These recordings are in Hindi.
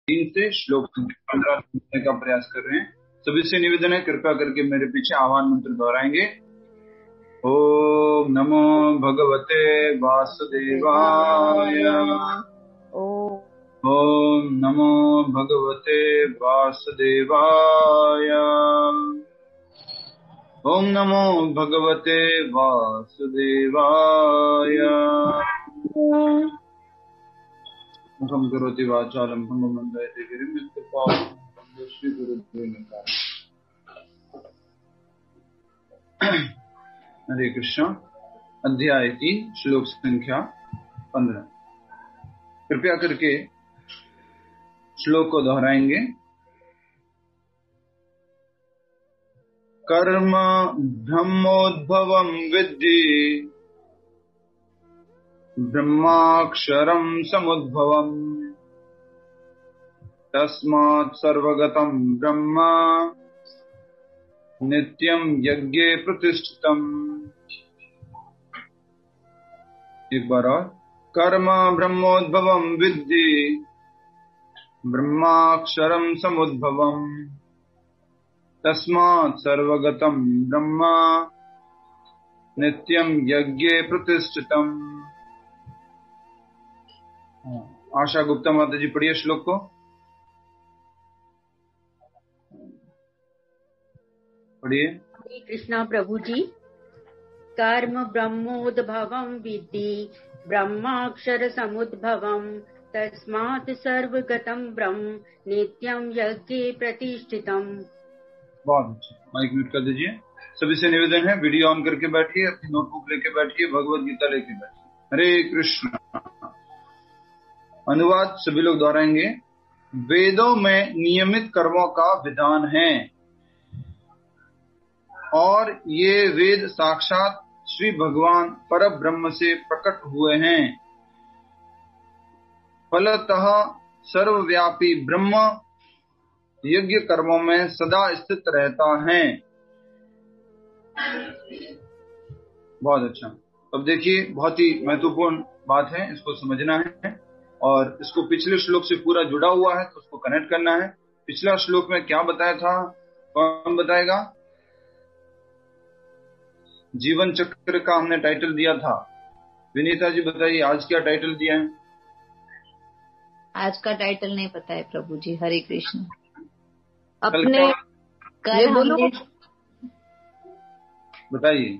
3 से श्लोक 15 सुनने का प्रयास कर रहे हैं। सभी से निवेदन है, कृपया करके मेरे पीछे आह्वान मंत्र दोहराएंगे। ओम नमो भगवते वासुदेवाय। ओम नमो भगवते वासुदेवाय। ओम नमो भगवते वासुदेवाय। मुखं करोति वाचालं भंगं मंदयते गिरिं यत्कृपावहं श्री गुरुभ्यो नमः। हरे कृष्ण। अध्याय 3 श्लोक संख्या 15। कृपया करके श्लोक को दोहराएंगे। कर्म ब्रह्मोद्भवं विद्धि ब्रह्माक्षरं समुद्भवम् तस्मात् सर्वगतं ब्रह्म नित्यं यज्ञे प्रतिष्ठितम्। एक बार और। कर्म ब्रह्मोद्भवं विद्धि ब्रह्माक्षरं समुद्भवम् तस्मात् सर्वगतं ब्रह्म नित्यं यज्ञे प्रतिष्ठितम्। आशा गुप्ता माता जी पढ़िए श्लोक को। पढ़िए। हरे कृष्णा प्रभु जी। कर्म ब्रह्मोद्भवं विद्धि ब्रह्माक्षर समुद्भवम् तस्मात् सर्वगतं ब्रह्म नित्यं यज्ञे प्रतिष्ठितम्। बहुत अच्छा। माइक म्यूट कर दीजिए। सभी से निवेदन है, वीडियो ऑन करके बैठिए, अपनी नोटबुक लेके बैठिए, भगवत गीता लेके बैठिए। हरे कृष्ण। अनुवाद सभी लोग दोहराएंगे। वेदों में नियमित कर्मों का विधान है और ये वेद साक्षात श्री भगवान पर ब्रह्म से प्रकट हुए हैं। फलतः सर्वव्यापी ब्रह्म यज्ञ कर्मों में सदा स्थित रहता है। बहुत अच्छा। अब देखिए, बहुत ही महत्वपूर्ण बात है, इसको समझना है और इसको पिछले श्लोक से पूरा जुड़ा हुआ है तो उसको कनेक्ट करना है। पिछला श्लोक में क्या बताया था, कौन बताएगा? जीवन चक्र का हमने टाइटल दिया था। विनीता जी बताइए, आज क्या टाइटल दिया है? आज का टाइटल नहीं पता है प्रभु जी। हरे कृष्ण। अपने कल हमने बताइए।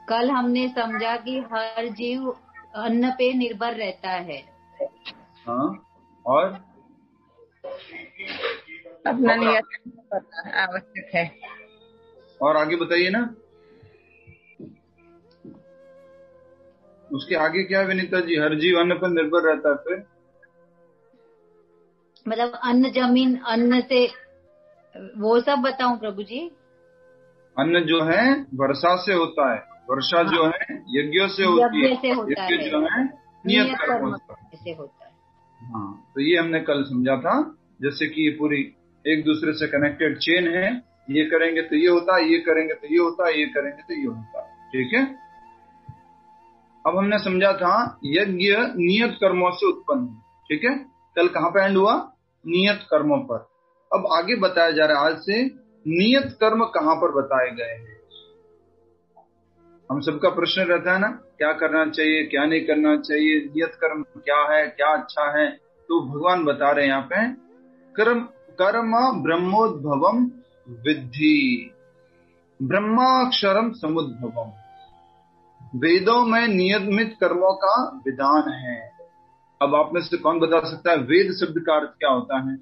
कल हमने समझा कि हर जीव अन्न पे निर्भर रहता है। हाँ, और अपना नियत आवश्यक है। और आगे बताइए ना, उसके आगे क्या है विनीता जी? हर जीव अन्न पर निर्भर रहता है। फिर मतलब अन्न, जमीन, अन्न से वो सब बताऊं प्रभु जी? अन्न जो है वर्षा से होता है, वर्षा हाँ। जो है यज्ञों से होती है, यज्ञ से होता है, जो है नियत कर्मों से होता है। हाँ, तो ये हमने कल समझा था। जैसे कि ये पूरी एक दूसरे से कनेक्टेड चेन है। ये करेंगे तो ये होता है, ये करेंगे तो ये होता है, ये करेंगे तो ये होता है। ठीक है। अब हमने समझा था यज्ञ नियत कर्मों से उत्पन्न। ठीक है। कल कहाँ पे एंड हुआ? नियत कर्मों पर। अब आगे बताया जा रहा है आज से नियत कर्म कहाँ पर बताए गए हैं। हम सबका प्रश्न रहता है ना, क्या करना चाहिए, क्या नहीं करना चाहिए, नियत कर्म क्या है, क्या अच्छा है। तो भगवान बता रहे हैं यहाँ पे, कर्म ब्रह्मोद्भवम विद्धि ब्रह्माक्षरम समुद्भवम। वेदों में नियमित कर्मों का विधान है। अब आप में से कौन बता सकता है वेद शब्द का अर्थ क्या होता है?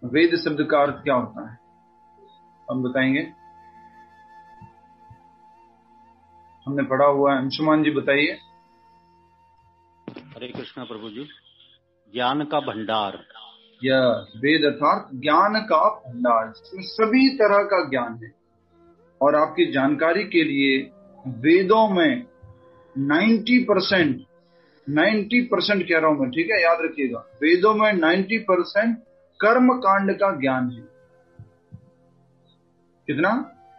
वेद शब्द का अर्थ क्या होता है, हम बताएंगे? हमने पढ़ा हुआ है। अंशुमान जी बताइए। हरे कृष्णा प्रभु जी। ज्ञान का भंडार। वेद अर्थात ज्ञान का भंडार, इसमें सभी तरह का ज्ञान है। और आपकी जानकारी के लिए वेदों में 90% कह रहा हूं मैं, ठीक है, याद रखिएगा, वेदों में 90% कर्म कांड का ज्ञान है। कितना?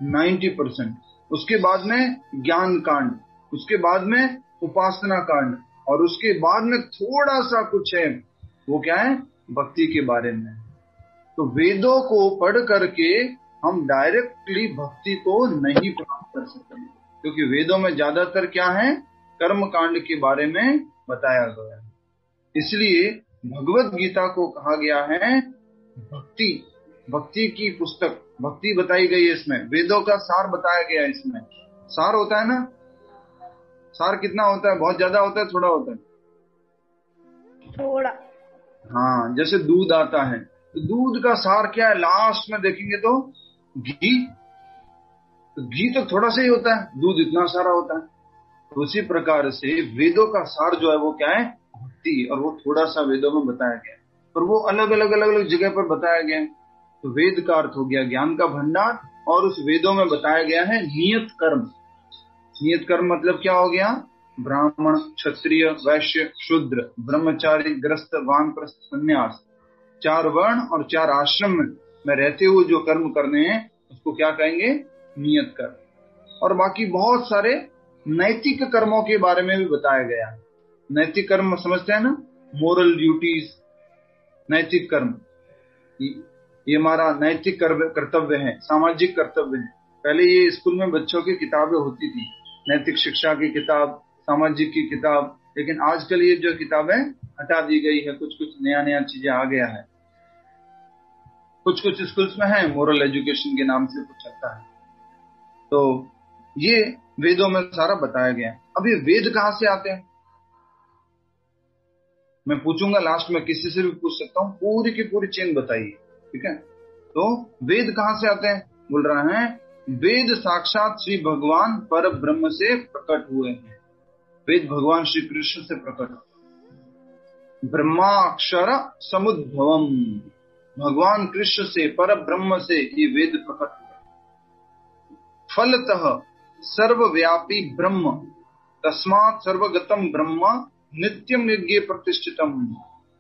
90%। उसके बाद में ज्ञान कांड, उसके बाद में उपासना कांड और उसके बाद में थोड़ा सा कुछ है, वो क्या है, भक्ति के बारे में। तो वेदों को पढ़ करके हम डायरेक्टली भक्ति को नहीं प्राप्त कर सकते, क्योंकि वेदों में ज्यादातर क्या है, कर्म कांड के बारे में बताया गया है। इसलिए भगवत गीता को कहा गया है भक्ति की पुस्तक। भक्ति बताई गई है इसमें, वेदों का सार बताया गया है इसमें। सार होता है ना, सार कितना होता है, बहुत ज्यादा होता है, थोड़ा होता है, थोड़ा। हाँ, जैसे दूध आता है तो दूध का सार क्या है, लास्ट में देखेंगे तो घी, तो घी तो थोड़ा सा ही होता है, दूध इतना सारा होता है। तो उसी प्रकार से वेदों का सार जो है वो क्या है, भक्ति, और वो थोड़ा सा वेदों में बताया गया है, पर वो अलग अलग जगह पर बताया गया है। तो वेद का अर्थ हो गया ज्ञान का भंडार, और उस वेदों में बताया गया है नियत कर्म। नियत कर्म मतलब क्या हो गया, ब्राह्मण, क्षत्रिय, वैश्य, शूद्र, ब्रह्मचारी, गृहस्थ, वानप्रस्थ, संन्यास, 4 वर्ण और 4 आश्रम में रहते हुए जो कर्म करने हैं उसको क्या कहेंगे, नियत कर्म। और बाकी बहुत सारे नैतिक कर्मों के बारे में भी बताया गया है। नैतिक कर्म समझते हैं ना, मोरल ड्यूटीज, नैतिक कर्म, ये हमारा नैतिक कर्तव्य है, सामाजिक कर्तव्य है। पहले ये स्कूल में बच्चों की किताबें होती थी, नैतिक शिक्षा की किताब, सामाजिक की किताब, लेकिन आजकल ये जो किताबें हटा दी गई है, कुछ कुछ नया चीजें आ गया है। कुछ स्कूल्स में है मोरल एजुकेशन के नाम से कुछ आता है। तो ये वेदों में सारा बताया गया है। अब ये वेद कहां से आते हैं, मैं पूछूंगा लास्ट में, किसी से भी पूछ सकता हूँ, पूरी की पूरी चेन बताइए, ठीक है। तो वेद कहां से आते हैं, बोल रहे हैं वेद साक्षात श्री भगवान पर ब्रह्म से प्रकट हुए हैं। वेद भगवान श्री कृष्ण से प्रकट, ब्रह्माक्षर समुद्भवम, भगवान कृष्ण से, पर ब्रह्म से ये वेद प्रकट हुए। फलतः सर्वव्यापी ब्रह्म, तस्मात् सर्वगतम ब्रह्म, नित्यम यज्ञ प्रतिष्ठितम।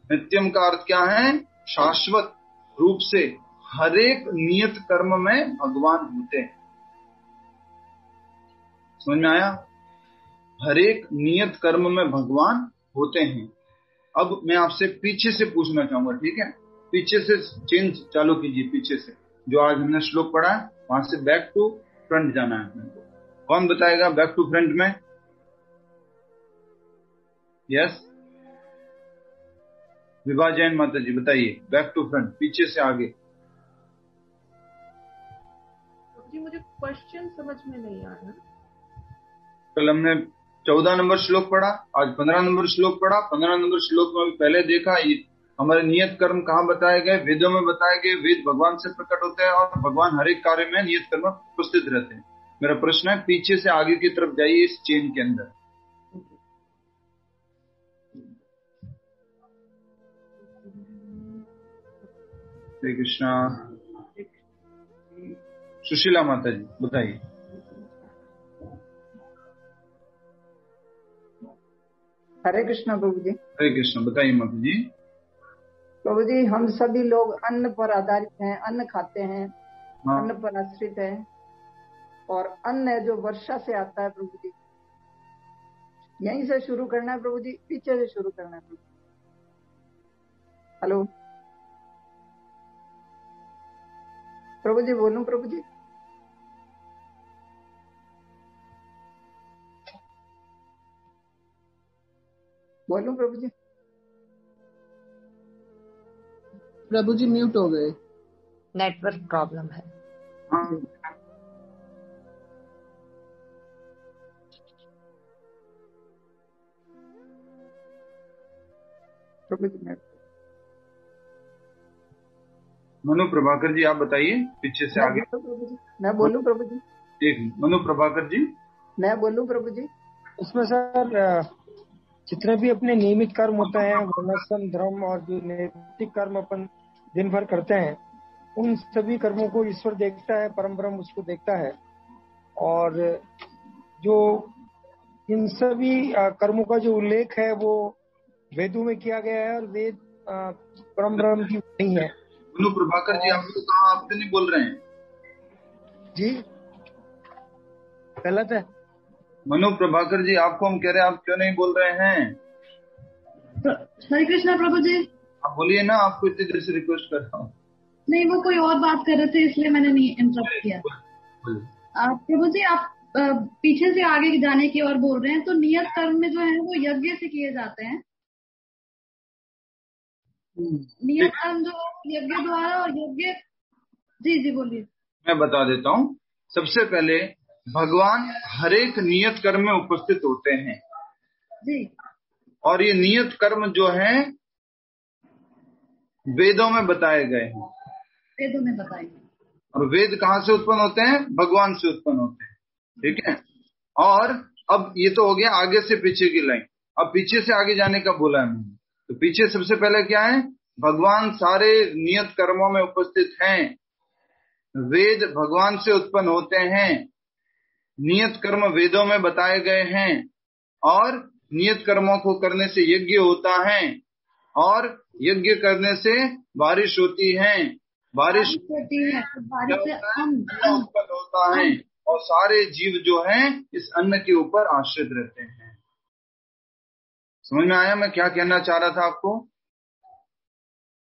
नित्यम का अर्थ क्या है, शाश्वत रूप से हरेक नियत कर्म में भगवान होते हैं। समझ में आया, हरेक नियत कर्म में भगवान होते हैं। अब मैं आपसे पीछे से पूछना चाहूंगा, ठीक है, पीछे से चेंज चालू कीजिए, पीछे से जो आज हमने श्लोक पढ़ा है वहां से बैक टू फ्रंट जाना है। कौन बताएगा बैक टू फ्रंट में, यस, विभा जैन माता जी बताइए, बैक टू फ्रंट, पीछे से आगे। जी मुझे क्वेश्चन समझ में नहीं आ रहा। कल हमने 14 नंबर श्लोक पढ़ा, आज 15 नंबर श्लोक पढ़ा। 15 नंबर श्लोक में पहले देखा ये हमारे नियत कर्म कहाँ बताए गए, वेदों में बताए गए। वेद भगवान से प्रकट होते हैं और भगवान हर एक कार्य में नियत कर्म उपस्थित रहते हैं। मेरा प्रश्न है पीछे से आगे की तरफ जाइए इस चेन के अंदर। हरे कृष्णा। सुशीला माता जी बताइए। हरे कृष्णा प्रभु जी। हरे कृष्णा, बताइए माता जी। प्रभु जी, हम सभी लोग अन्न पर आधारित हैं, अन्न खाते हैं, हाँ। अन्न पर आश्रित है, और अन्न है जो वर्षा से आता है प्रभु जी। यहीं से शुरू करना है प्रभु जी, पीछे से शुरू करना है प्रभु। हेलो प्रभु जी, बोलूं प्रभु जी? बोलूं प्रभु जी? प्रभु जी म्यूट हो गए, नेटवर्क प्रॉब्लम है। हाँ। प्रभु जी मनु प्रभाकर जी आप बताइए पीछे से आगे। प्रभु जी, मैं बोलूं प्रभु जी? एक मनु प्रभाकर जी, मैं बोलूं प्रभु जी? उसमें सर जितने भी अपने नियमित कर्म होते हैं, वर्णाश्रम धर्म, और जो नैतिक कर्म अपन दिन भर करते हैं, उन सभी कर्मों को ईश्वर देखता है, परम ब्रह्म उसको देखता है। और जो इन सभी कर्मों का जो उल्लेख है वो वेदों में किया गया है, और वेद परम ब्रह्म की नहीं है। मनु प्रभाकर जी आप तो कहा, आप तो नहीं बोल रहे हैं जी, गलत है। मनु प्रभाकर जी, आपको हम कह रहे हैं आप क्यों नहीं बोल रहे हैं? हरे कृष्णा प्रभु जी। आप बोलिए ना, आपको इतनी देर से रिक्वेस्ट कर रहा हूँ। नहीं, वो कोई और बात कर रहे थे इसलिए मैंने नहीं इंटरप्ट किया। प्रभु जी, आप पीछे से आगे जाने की ओर बोल रहे हैं, तो नियत कर्म में जो है वो यज्ञ से किए जाते हैं। नियत कर्म जो यज्ञ द्वारा, और यज्ञ, जी बोलिए। मैं बता देता हूँ। सबसे पहले भगवान हर एक नियत कर्म में उपस्थित होते हैं जी, और ये नियत कर्म जो है वेदों में बताए गए हैं। वेदों में बताए गए। और वेद कहाँ से उत्पन्न होते हैं? भगवान से उत्पन्न होते हैं। ठीक है। और अब ये तो हो गया आगे से पीछे की लाइन। अब पीछे से आगे जाने का बोला है मैंने। तो पीछे सबसे पहले क्या है? भगवान सारे नियत कर्मों में उपस्थित हैं। वेद भगवान से उत्पन्न होते हैं। नियत कर्म वेदों में बताए गए हैं। और नियत कर्मों को करने से यज्ञ होता है। और यज्ञ करने से बारिश होती है। बारिश होती है तो बारिश से अन्न उत्पन्न होता है। और सारे जीव जो हैं इस अन्न के ऊपर आश्रित रहते हैं। समझ में आया मैं क्या कहना चाह रहा था आपको?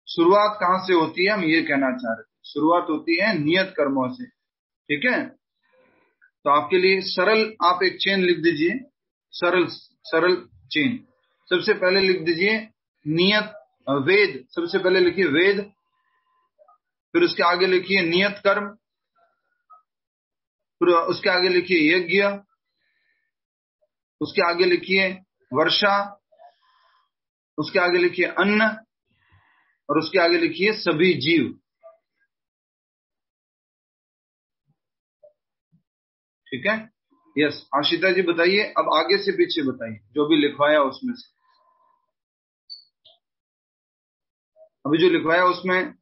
शुरुआत कहाँ से होती है? हम ये कहना चाह रहे थे। शुरुआत होती है नियत कर्मों से। ठीक है। तो आपके लिए सरल आप एक चेन लिख दीजिए। सरल चेन। सबसे पहले लिख दीजिए नियत वेद। सबसे पहले लिखिए वेद, फिर उसके आगे लिखिए नियत कर्म, फिर उसके आगे लिखिए यज्ञ, उसके आगे लिखिए वर्षा, उसके आगे लिखिए अन्न, और उसके आगे लिखिए सभी जीव। ठीक है। यस, आशिता जी बताइए। अब आगे से पीछे बताइए जो भी लिखवाया उसमें से। अभी जो लिखवाया उसमें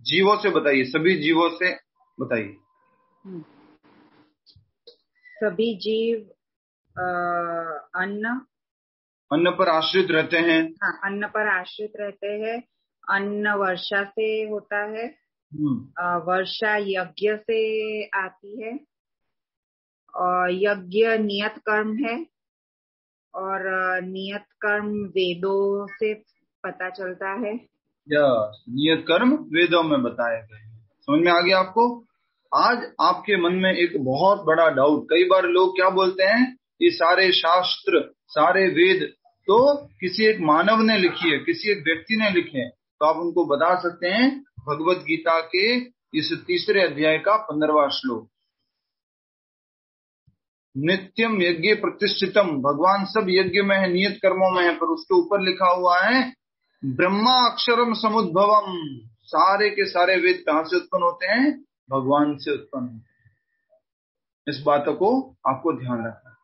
जीवों से बताइए, सभी जीवों से बताइए। सभी जीव अन्न पर आश्रित रहते हैं। हाँ, अन्न पर आश्रित रहते हैं। अन्न वर्षा से होता है। वर्षा यज्ञ से आती है। और यज्ञ नियत कर्म है। और नियत कर्म वेदों से पता चलता है। नियत कर्म वेदों में बताए गए। समझ में आ गया आपको? आज आपके मन में एक बहुत बड़ा डाउट, कई बार लोग क्या बोलते हैं, ये सारे शास्त्र सारे वेद तो किसी एक मानव ने लिखी है, किसी एक व्यक्ति ने लिखे हैं। तो आप उनको बता सकते हैं भगवत गीता के इस 3 अध्याय का 15वां श्लोक, नित्यम यज्ञ प्रतिष्ठितम। भगवान सब यज्ञ में है, नियत कर्मों में है, पर उसके ऊपर लिखा हुआ है ब्रह्मा अक्षरम समुद्भवम। सारे के सारे वेद कहाँ से उत्पन्न होते हैं? भगवान से उत्पन्न होते हैं। इस बात को आपको ध्यान रखना है।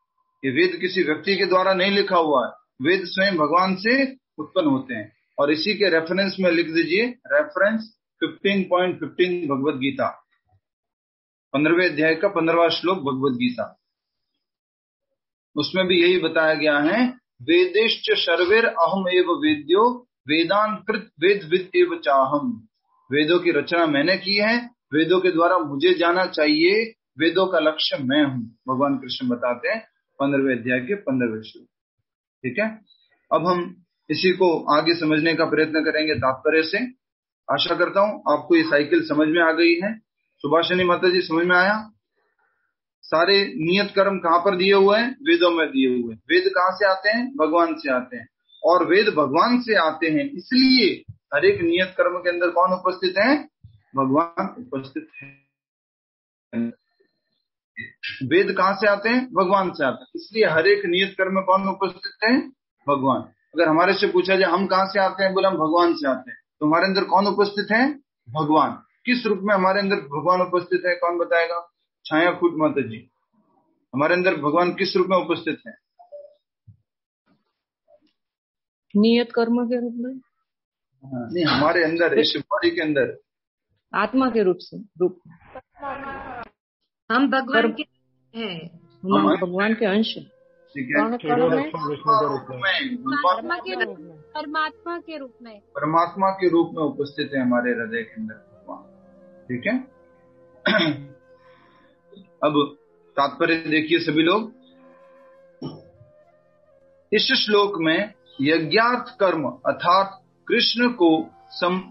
ये वेद किसी व्यक्ति के द्वारा नहीं लिखा हुआ है, वेद स्वयं भगवान से उत्पन्न होते हैं। और इसी के रेफरेंस में लिख दीजिए, रेफरेंस 15.15 भगवत गीता, 15वें अध्याय का 15वां श्लोक भगवत गीता। उसमें भी यही बताया गया है, वेदेश्च सर्वेर अहम एव वेद्यो वेदान कृत वेद विद एव चाहम। वेदों की रचना मैंने की है, वेदों के द्वारा मुझे जाना चाहिए, वेदों का लक्ष्य मैं हूँ। भगवान कृष्ण बताते हैं 15वें अध्याय के 15वें श्लोक। ठीक है। अब हम इसी को आगे समझने का प्रयत्न करेंगे तात्पर्य से। आशा करता हूँ आपको ये साइकिल समझ में आ गई है। सुभाषिनी माता जी समझ में आया? सारे नियत कर्म कहाँ पर दिए हुए हैं? वेदों में दिए हुए हैं। वेद कहाँ से आते हैं? भगवान से आते हैं। और वेद भगवान से आते हैं, इसलिए हर एक नियत कर्म के अंदर कौन उपस्थित है? भगवान उपस्थित है। वेद कहाँ से आते हैं? भगवान से आते हैं, इसलिए हर एक नियत कर्म में कौन उपस्थित है? भगवान। अगर हमारे से पूछा जाए हम कहाँ से आते हैं, बोले हम भगवान से आते हैं, तो हमारे अंदर कौन उपस्थित है? भगवान। किस रूप में हमारे अंदर भगवान उपस्थित है, कौन बताएगा? छाया फूट माता जी, हमारे अंदर भगवान किस रूप में उपस्थित है? नियत कर्म के रूप में नहीं, हमारे अंदर, इस बॉडी के अंदर आत्मा के रूप से हम भगवान के हैं, हम भगवान के अंश। ठीक है। परमात्मा के रूप में, परमात्मा के रूप में उपस्थित है हमारे हृदय के अंदर भगवान। ठीक है। अब तात्पर्य देखिए सभी लोग। इस श्लोक में यज्ञार्थ कर्म अर्थात कृष्ण को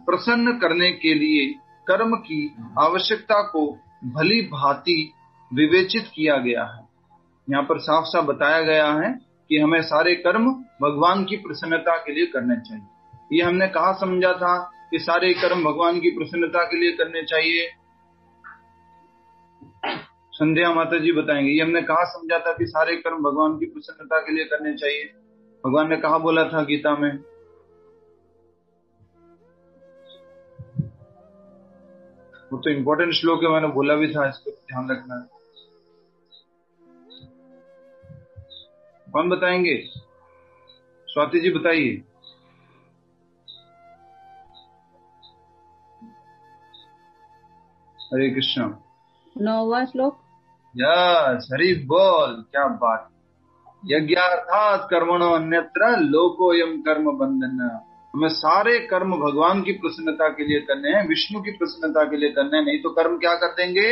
प्रसन्न करने के लिए कर्म की आवश्यकता को भली भांति विवेचित किया गया है। यहाँ पर साफ साफ बताया गया है कि हमें सारे कर्म भगवान की प्रसन्नता के लिए करने चाहिए। ये हमने कहा समझा था कि सारे कर्म भगवान की प्रसन्नता के लिए करने चाहिए। संध्या माता जी बताएंगे। ये हमने कहा समझा था कि सारे कर्म भगवान की प्रसन्नता के लिए करने चाहिए। भगवान ने कहा बोला था गीता में? वो तो इम्पोर्टेंट श्लोक है, मैंने बोला भी था, इसको ध्यान रखना है। कौन बताएंगे? स्वाति जी बताइए। हरे कृष्णा। 9वां श्लोक। यस, हरि बोल, क्या बात। यज्ञार्थात् कर्मणो अन्यत्र लोकोयम कर्म बंधन। हमें सारे कर्म भगवान की प्रसन्नता के लिए करने हैं, विष्णु की प्रसन्नता के लिए करने हैं, नहीं तो कर्म क्या कर देंगे?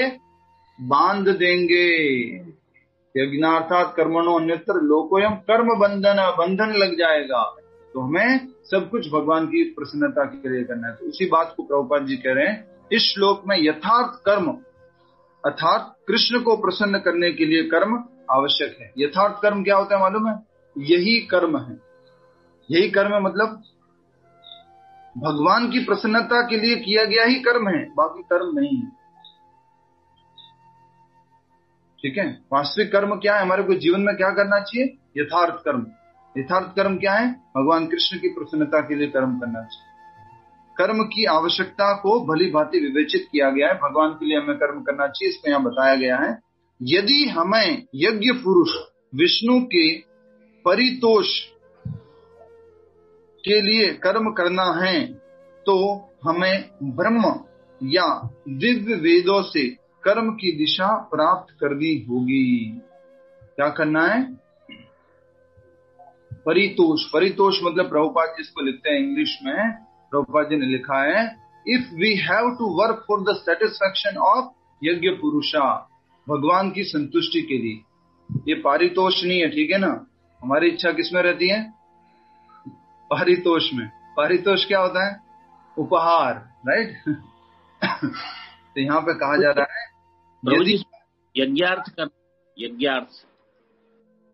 बांध देंगे। यज्ञार्थात् कर्मणो अन्यत्र लोकोयम कर्म बंधन, बंधन लग जाएगा। तो हमें सब कुछ भगवान की प्रसन्नता के लिए करना है। तो उसी बात को प्रभुपाद जी कह रहे हैं इस श्लोक में। यथार्थ कर्म अर्थात कृष्ण को प्रसन्न करने के लिए कर्म आवश्यक है। यथार्थ कर्म क्या होता है मालूम है? यही कर्म है। यही कर्म है, मतलब भगवान की प्रसन्नता के लिए किया गया ही कर्म है, बाकी कर्म नहीं है। ठीक है। वास्तविक कर्म क्या है? हमारे को जीवन में क्या करना चाहिए? यथार्थ कर्म। यथार्थ कर्म क्या है? भगवान कृष्ण की प्रसन्नता के लिए कर्म करना चाहिए। कर्म की आवश्यकता को भली भांति विवेचित किया गया है। भगवान के लिए हमें कर्म करना चाहिए, इसको यहाँ बताया गया है। यदि हमें यज्ञ पुरुष विष्णु के परितोष के लिए कर्म करना है तो हमें ब्रह्म या दिव्य वेदों से कर्म की दिशा प्राप्त करनी होगी। क्या करना है? परितोष। परितोष मतलब प्रभुपाद जी इसको लिखते हैं इंग्लिश में। प्रभुपाद जी ने लिखा है, if we have to work for the satisfaction of Yajna Purusha, भगवान की संतुष्टि के लिए। ये पारितोष नहीं है, ठीक है ना। हमारी इच्छा किसमें रहती है? पारितोष में। पारितोष क्या होता है? उपहार, राइट। तो यहाँ पे कहा जा रहा है यज्ञार्थ कर्म। यज्ञार्थ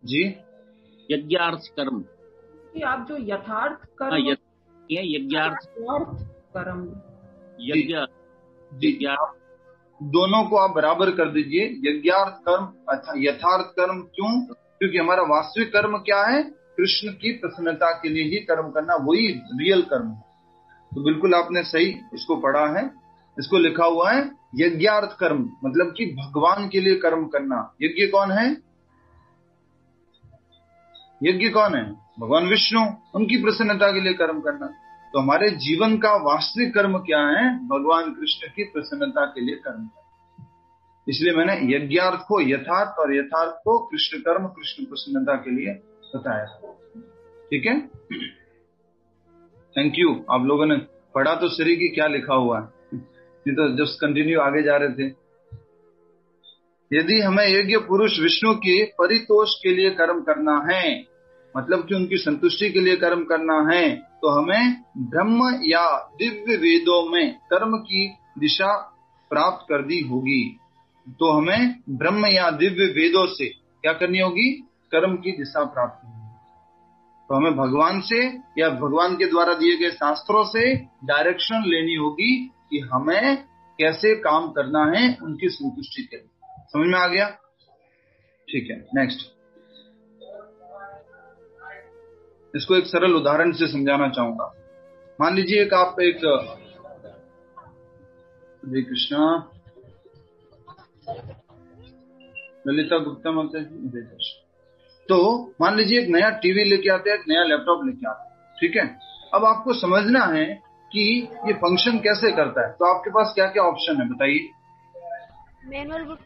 जी, यज्ञार्थ कर्म कि आप जो यथार्थ कर्म यज्ञार्थ कर्म यज्ञ दोनों को आप बराबर कर दीजिए। यज्ञार्थ कर्म यथार्थ कर्म। क्यों? क्योंकि हमारा वास्तविक कर्म क्या है? कृष्ण की प्रसन्नता के लिए ही कर्म करना, वही रियल कर्म है। तो बिल्कुल आपने सही इसको पढ़ा है। इसको लिखा हुआ है यज्ञार्थ कर्म, मतलब कि भगवान के लिए कर्म करना। यज्ञ कौन है? यज्ञ कौन है? भगवान विष्णु, उनकी प्रसन्नता के लिए कर्म करना। तो हमारे जीवन का वास्तविक कर्म क्या है? भगवान कृष्ण की प्रसन्नता के लिए कर्म करना। इसलिए मैंने यज्ञार्थ को यथार्थ और यथार्थ को कृष्ण कर्म, कृष्ण प्रसन्नता के लिए बताया। ठीक है, थैंक यू। आप लोगों ने पढ़ा तो सही कि क्या लिखा हुआ है, नहीं तो जस्ट कंटिन्यू आगे जा रहे थे। यदि हमें यज्ञ पुरुष विष्णु के परितोष के लिए कर्म करना है, मतलब कि उनकी संतुष्टि के लिए कर्म करना है, तो हमें ब्रह्म या दिव्य वेदों में कर्म की दिशा प्राप्त करनी होगी। तो हमें ब्रह्म या दिव्य वेदों से क्या करनी होगी? कर्म की दिशा प्राप्त करनी होगी। तो हमें भगवान से या भगवान के द्वारा दिए गए शास्त्रों से डायरेक्शन लेनी होगी कि हमें कैसे काम करना है उनकी संतुष्टि के लिए। समझ में आ गया? ठीक है, नेक्स्ट। इसको एक सरल उदाहरण से समझाना चाहूंगा। मान लीजिए एक आप एक हरे कृष्णा ललिता गुप्ता माता जी, तो मान लीजिए एक नया टीवी लेके आते हैं, एक नया लैपटॉप लेके आते हैं, ठीक है। अब आपको समझना है कि ये फंक्शन कैसे करता है, तो आपके पास क्या क्या ऑप्शन है बताइए। मैनुअल बुक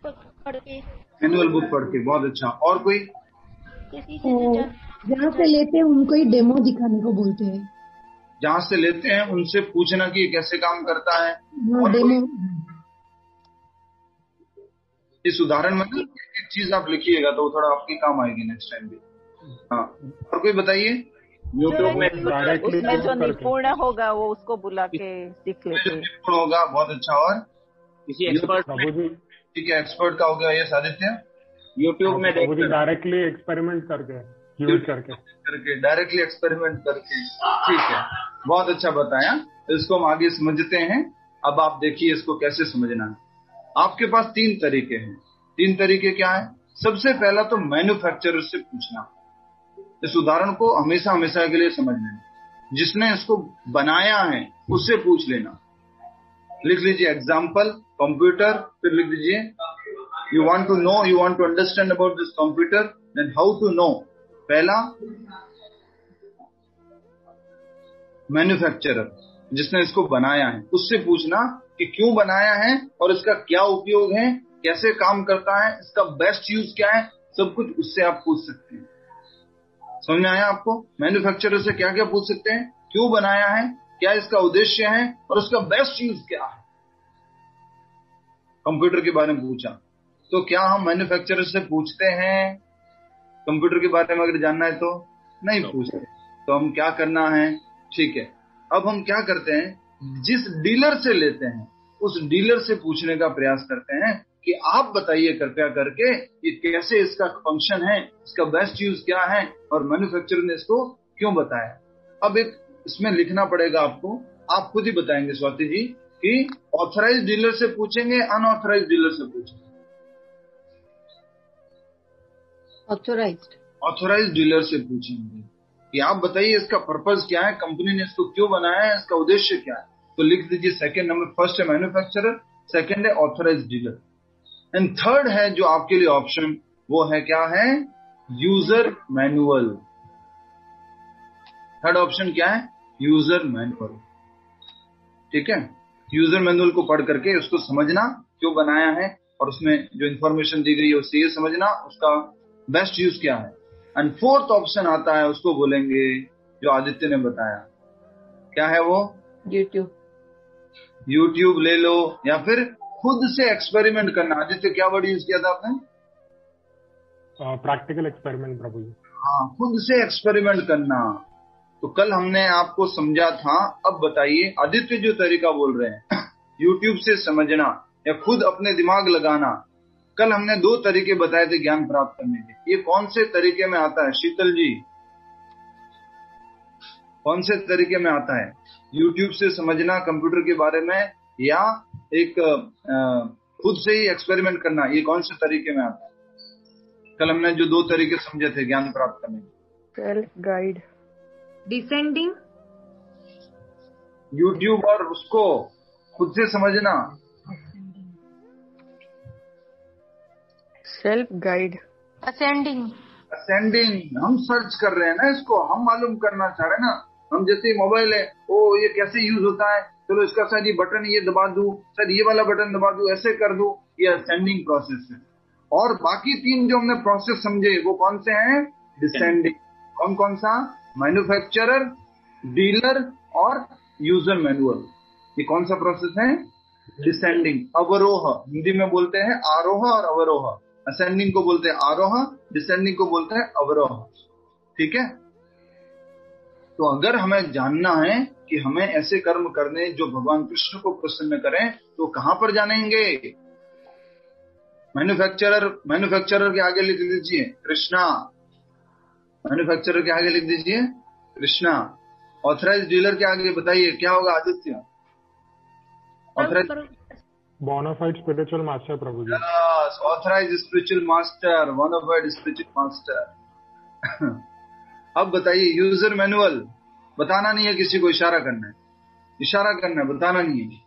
पढ़ के। मैनुअल बुक पढ़ के, बहुत अच्छा। और कोई? किसी से जहाँ से लेते हैं उनको ही डेमो दिखाने को बोलते हैं। जहाँ से लेते हैं उनसे पूछना कि कैसे काम करता है। डेमो। इस उदाहरण में एक चीज आप लिखिएगा तो थोड़ा आपके काम आएगी नेक्स्ट टाइम भी। हाँ, और कोई बताइए। यूट्यूब में डायरेक्टली उसमें जो निपुण होगा वो उसको बुला के सीख लेते। निपुण होगा, बहुत अच्छा। और किसी एक्सपर्ट, ठीक है, एक्सपर्ट का हो गया ये आदित्य। यूट्यूब में डायरेक्टली एक्सपेरिमेंट करके यूज करके डायरेक्टली एक्सपेरिमेंट करके, ठीक है, बहुत अच्छा बताया। इसको हम आगे समझते हैं। अब आप देखिए इसको कैसे समझना है। आपके पास 3 तरीके हैं। 3 तरीके क्या है? सबसे पहला तो मैन्युफैक्चरर से पूछना। इस उदाहरण को हमेशा हमेशा के लिए समझ लेना। जिसने इसको बनाया है उससे पूछ लेना। लिख लीजिए एग्जाम्पल कंप्यूटर, फिर लिख दीजिए you want to know, you want to understand about this computer, then how to know. पहला मैन्युफैक्चरर, जिसने इसको बनाया है उससे पूछना कि क्यों बनाया है और इसका क्या उपयोग है, कैसे काम करता है, इसका बेस्ट यूज क्या है, सब कुछ उससे आप पूछ सकते हैं। समझ में आया आपको? मैन्युफैक्चरर से क्या क्या पूछ सकते हैं? क्यों बनाया है, क्या इसका उद्देश्य है और उसका बेस्ट यूज क्या है। कंप्यूटर के बारे में पूछा तो क्या हम मैन्युफैक्चरर से पूछते हैं कंप्यूटर के बारे में अगर जानना है? तो नहीं पूछते। तो हम क्या करना है? ठीक है, अब हम क्या करते हैं, जिस डीलर से लेते हैं उस डीलर से पूछने का प्रयास करते हैं कि आप बताइए कृपया करके ये कैसे इसका फंक्शन है, इसका बेस्ट यूज क्या है और मैन्युफैक्चरर ने इसको क्यों बताया। अब एक इसमें लिखना पड़ेगा आपको, आप खुद ही बताएंगे स्वाति जी कि ऑथराइज्ड डीलर से पूछेंगे, अनऑथराइज्ड डीलर से पूछेंगे। ऑथराइज्ड डीलर से पूछेंगे कि आप बताइए इसका पर्पस क्या है, कंपनी ने इसको क्यों बनाया है, इसका उद्देश्य क्या है। तो लिख दीजिए सेकंड नंबर, फर्स्ट है मैन्युफैक्चरर, सेकंड है ऑथराइज्ड डीलर, एंड थर्ड है जो आपके लिए ऑप्शन, वो है क्या है? User manual. थर्ड ऑप्शन क्या है? User manual. ठीक है, यूजर मैनुअल को पढ़ करके उसको समझना क्यों बनाया है और उसमें जो इंफॉर्मेशन दी गई है उससे ये समझना उसका बेस्ट यूज क्या है। एंड फोर्थ ऑप्शन आता है, उसको बोलेंगे जो आदित्य ने बताया, क्या है वो? यूट्यूब ले लो या फिर खुद से एक्सपेरिमेंट करना। आदित्य क्या वर्ड यूज किया था आपने? प्रैक्टिकल एक्सपेरिमेंट प्रभु जी। हाँ, खुद से एक्सपेरिमेंट करना। तो कल हमने आपको समझा था, अब बताइए आदित्य जो तरीका बोल रहे हैं यूट्यूब से समझना या खुद अपने दिमाग लगाना, कल हमने 2 तरीके बताए थे ज्ञान प्राप्त करने के। ये कौन से तरीके में आता है शीतल जी? कौन से तरीके में आता है? यूट्यूब से समझना कंप्यूटर के बारे में या एक खुद से ही एक्सपेरिमेंट करना, ये कौन से तरीके में आता है? कल हमने जो 2 तरीके समझे थे ज्ञान प्राप्त करने के। सेल्फ गाइड, डिसेंडिंग, यूट्यूब और उसको खुद से समझना, सेल्फ गाइड, असेंडिंग। असेंडिंग, हम सर्च कर रहे हैं ना, इसको हम मालूम करना चाह रहे हैं ना। हम जैसे मोबाइल है, ओ ये कैसे यूज होता है, चलो इसका शायद ये बटन ये दबा दूं, शायद ये वाला बटन दबा दूं, ऐसे कर दूं, ये असेंडिंग प्रोसेस है। और बाकी 3 जो हमने प्रोसेस समझे वो कौन से हैं? डिसेंडिंग। कौन कौन सा? मैन्युफैक्चरर, डीलर और यूजर मैनुअल। ये कौन सा प्रोसेस है? डिसेंडिंग। अवरोह, हिंदी में बोलते हैं आरोह और अवरोह। असेंडिंग को बोलते हैं आरोह, डिसेंडिंग को बोलते हैं अवरोह। ठीक है, तो अगर हमें जानना है कि हमें ऐसे कर्म करने जो भगवान कृष्ण को प्रसन्न करें तो कहां पर जानेंगे? मैन्युफैक्चरर के आगे लिख दीजिए कृष्णा। मैन्युफैक्चरर के आगे लिख दीजिए कृष्णा। ऑथराइज्ड डीलर के आगे बताइए क्या होगा Aditya? Bona fide spiritual master Prabhu ji. Yes, authorised spiritual master, bona fide spiritual master. अब बताइए यूजर मैनुअल। बताना नहीं है किसी को, इशारा करना है। इशारा करना है, बताना नहीं है,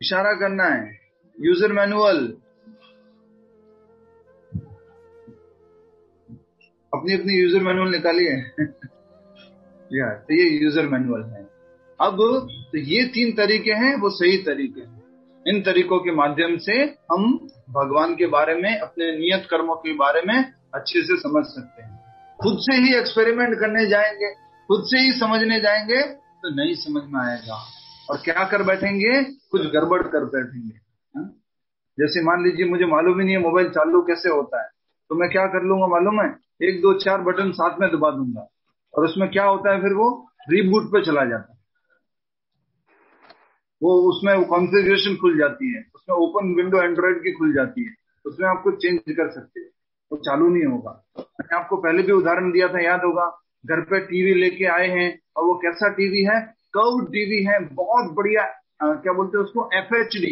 इशारा करना है। यूजर मैनुअल, अपनी अपनी यूजर मैनुअल निकालिए। यार, तो ये यूजर मैनुअल है। अब तो ये 3 तरीके हैं, वो सही तरीके हैं। इन तरीकों के माध्यम से हम भगवान के बारे में, अपने नियत कर्मों के बारे में अच्छे से समझ सकते हैं। खुद से ही एक्सपेरिमेंट करने जाएंगे, खुद से ही समझने जाएंगे तो नहीं समझ में आएगा और क्या कर बैठेंगे? कुछ गड़बड़ कर बैठेंगे। जैसे मान लीजिए मुझे मालूम ही नहीं है मोबाइल चालू कैसे होता है, तो मैं क्या कर लूंगा मालूम है? 1 2 4 बटन साथ में दबा दूंगा। और उसमें क्या होता है, फिर वो रीबूट पे चला जाता है, वो उसमें वो कॉन्फ़िगरेशन खुल जाती है, उसमें ओपन विंडो एंड्रॉइड की खुल जाती है, उसमें आप कुछ चेंज कर सकते हैं, वो चालू नहीं होगा। मैंने आपको पहले भी उदाहरण दिया था, याद होगा, घर पे टीवी लेके आए हैं और वो कैसा टीवी है, कर्व टीवी है, बहुत बढ़िया, क्या बोलते हैं उसको, FHD,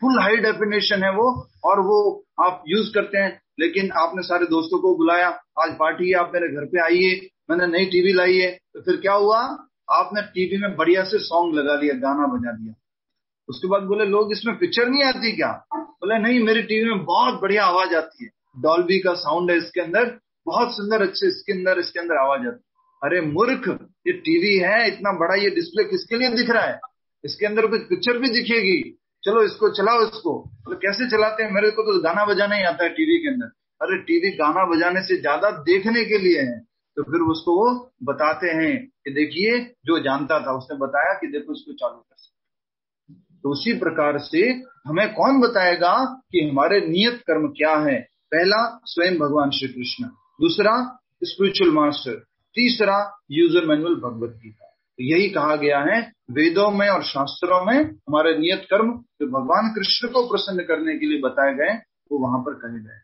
फुल हाई डेफिनेशन है वो, और वो आप यूज करते हैं। लेकिन आपने सारे दोस्तों को बुलाया, आज पार्टी है, आप मेरे घर पे आइए, मैंने नई टीवी लाई है, तो फिर क्या हुआ, आपने टीवी में बढ़िया से सॉन्ग लगा लिया, गाना बजा दिया। उसके बाद बोले लोग इसमें पिक्चर नहीं आती क्या? बोले नहीं, मेरी टीवी में बहुत बढ़िया आवाज आती है, डॉल्बी का साउंड है इसके अंदर, बहुत सुंदर, अच्छे इसके अंदर आवाज आती है। अरे मूर्ख, ये टीवी है, इतना बड़ा ये डिस्प्ले किसके लिए दिख रहा है? इसके अंदर कुछ पिक्चर भी दिखेगी, चलो इसको चलाओ इसको। तो कैसे चलाते हैं? मेरे को तो गाना बजाना ही आता है टीवी के अंदर। अरे टीवी गाना बजाने से ज्यादा देखने के लिए है। तो फिर उसको वो बताते हैं कि देखिए, जो जानता था उसने बताया कि देखो इसको चालू कर सकते। तो उसी प्रकार से हमें कौन बताएगा कि हमारे नियत कर्म क्या है? पहला स्वयं भगवान श्री कृष्ण, दूसरा स्पिरिचुअल मास्टर, तीसरा यूजर मैनुअल भगवत गीता। तो यही कहा गया है वेदों में और शास्त्रों में, हमारे नियत कर्म जो भगवान कृष्ण को प्रसन्न करने के लिए बताए गए वो वहां पर कहे गए।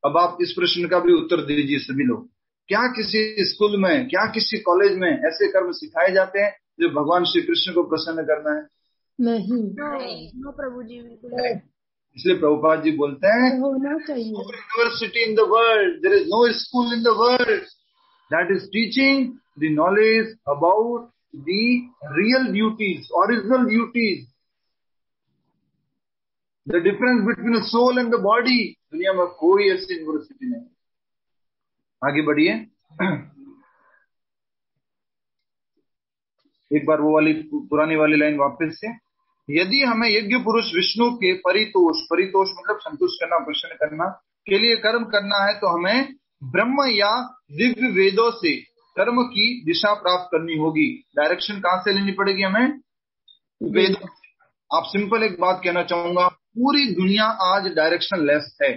अब आप इस प्रश्न का भी उत्तर दीजिए सभी लोग, क्या किसी स्कूल में, क्या किसी कॉलेज में ऐसे कर्म सिखाए जाते हैं जो भगवान श्री कृष्ण को प्रसन्न करना है? नहीं। नो प्रभु जी, बिल्कुल। इसलिए प्रभुपाद जी बोलते हैं, होना चाहिए। University in the world, there is no school in the world that is teaching the knowledge about the real duties, original duties, the difference between the soul and the body. दुनिया में कोई ऐसी यूनिवर्सिटी नहीं। आगे बढ़िए, एक बार वो वाली पुरानी वाली लाइन वापस से। यदि हमें यज्ञ पुरुष विष्णु के परितोष मतलब संतुष्ट करना, प्रसन्न करना के लिए कर्म करना है, तो हमें ब्रह्म या दिव्य वेदों से कर्म की दिशा प्राप्त करनी होगी। डायरेक्शन कहां से लेनी पड़ेगी हमें? वेदों। आप सिंपल एक बात कहना चाहूंगा, पूरी दुनिया आज डायरेक्शन लेस है।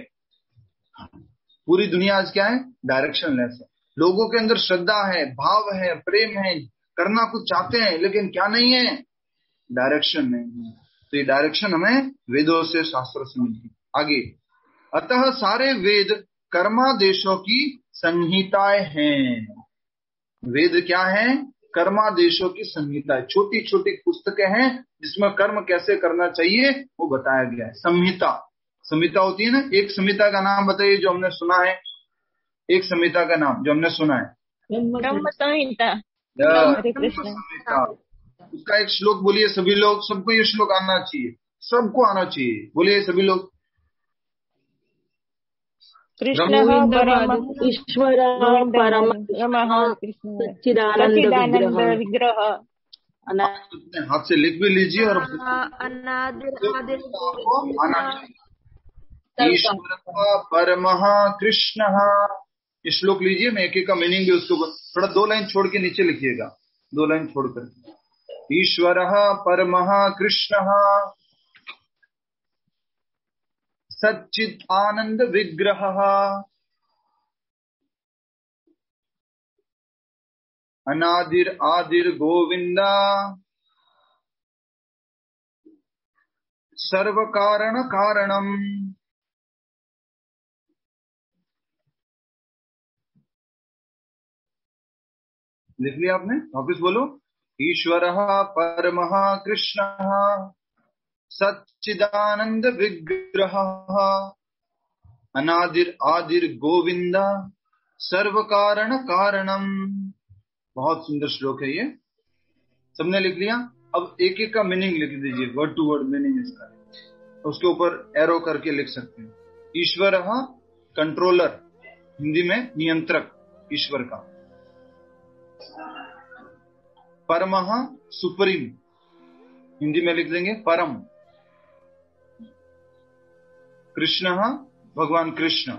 पूरी दुनिया आज क्या है? डायरेक्शन लेस है। लोगों के अंदर श्रद्धा है, भाव है, प्रेम है, करना कुछ चाहते हैं, लेकिन क्या नहीं है? डायरेक्शन नहीं है। तो ये डायरेक्शन हमें वेदों से, शास्त्रों से मिलती है। आगे, अतः सारे वेद कर्मादेशों की संहिताएं हैं। वेद क्या है? कर्मादेशों की संहिता है, छोटी छोटी पुस्तकें हैं जिसमें कर्म कैसे करना चाहिए वो बताया गया है। संहिता, संहिता होती है ना, एक संहिता का नाम बताइए जो हमने सुना है, एक संहिता का नाम जो हमने सुना है। ब्रह्म संहिता। हरे कृष्ण। उसका एक श्लोक बोलिए सभी लोग, सबको ये श्लोक आना चाहिए, सबको आना चाहिए, बोलिए सभी लोग। कृष्णः परमः ईश्वरः परमः सच्चिदानंद विग्रह। हाथ से लिख भी लीजिए और ईश्वर परमः कृष्णः, ये श्लोक लीजिए। मैं एक एक का मीनिंग भी उसको थोड़ा 2 लाइन छोड़ के नीचे लिखिएगा, 2 लाइन छोड़कर। ईश्वरः परमः कृष्णः सच्चित् आनंद विग्रहः अनादिर आदिर गोविंदा सर्व कारण कारणम। लिख लिया आपने? वापिस बोलो। ईश्वरः परमः कृष्णः सच्चिदानंद विग्रहः अनादिर आदिर गोविंदा सर्व कारण कारणम। बहुत सुंदर श्लोक है ये, सबने लिख लिया? अब एक एक का मीनिंग लिख दीजिए, वर्ड टू वर्ड मीनिंग इसका, उसके ऊपर एरो करके लिख सकते हैं। ईश्वर कंट्रोलर, हिंदी में नियंत्रक, ईश्वर का। परमः सुप्रीम, हिंदी में लिख देंगे परम। कृष्ण भगवान कृष्ण।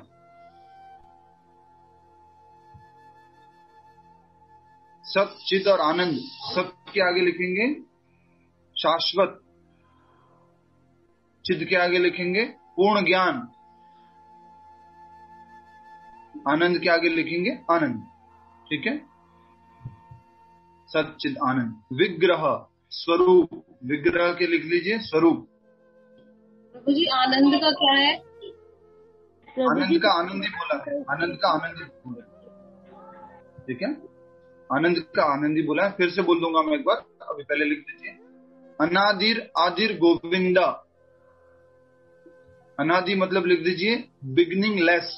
सत चित और आनंद, सत के आगे लिखेंगे शाश्वत, चित के आगे लिखेंगे पूर्ण ज्ञान, आनंद के आगे लिखेंगे आनंद। ठीक है, सच्चिद आनंद। विग्रह स्वरूप, विग्रह के लिख लीजिए स्वरूप। प्रभु जी आनंद का क्या है? आनंद का आनंद ही बोला है, आनंद का आनंद ही बोला है, ठीक है, आनंद का आनंद ही बोला है। फिर से बोल दूंगा मैं एक बार, अभी पहले लिख दीजिए। अनादिर आदिर गोविंदा, अनादि मतलब लिख दीजिए बिगिनिंग लेस,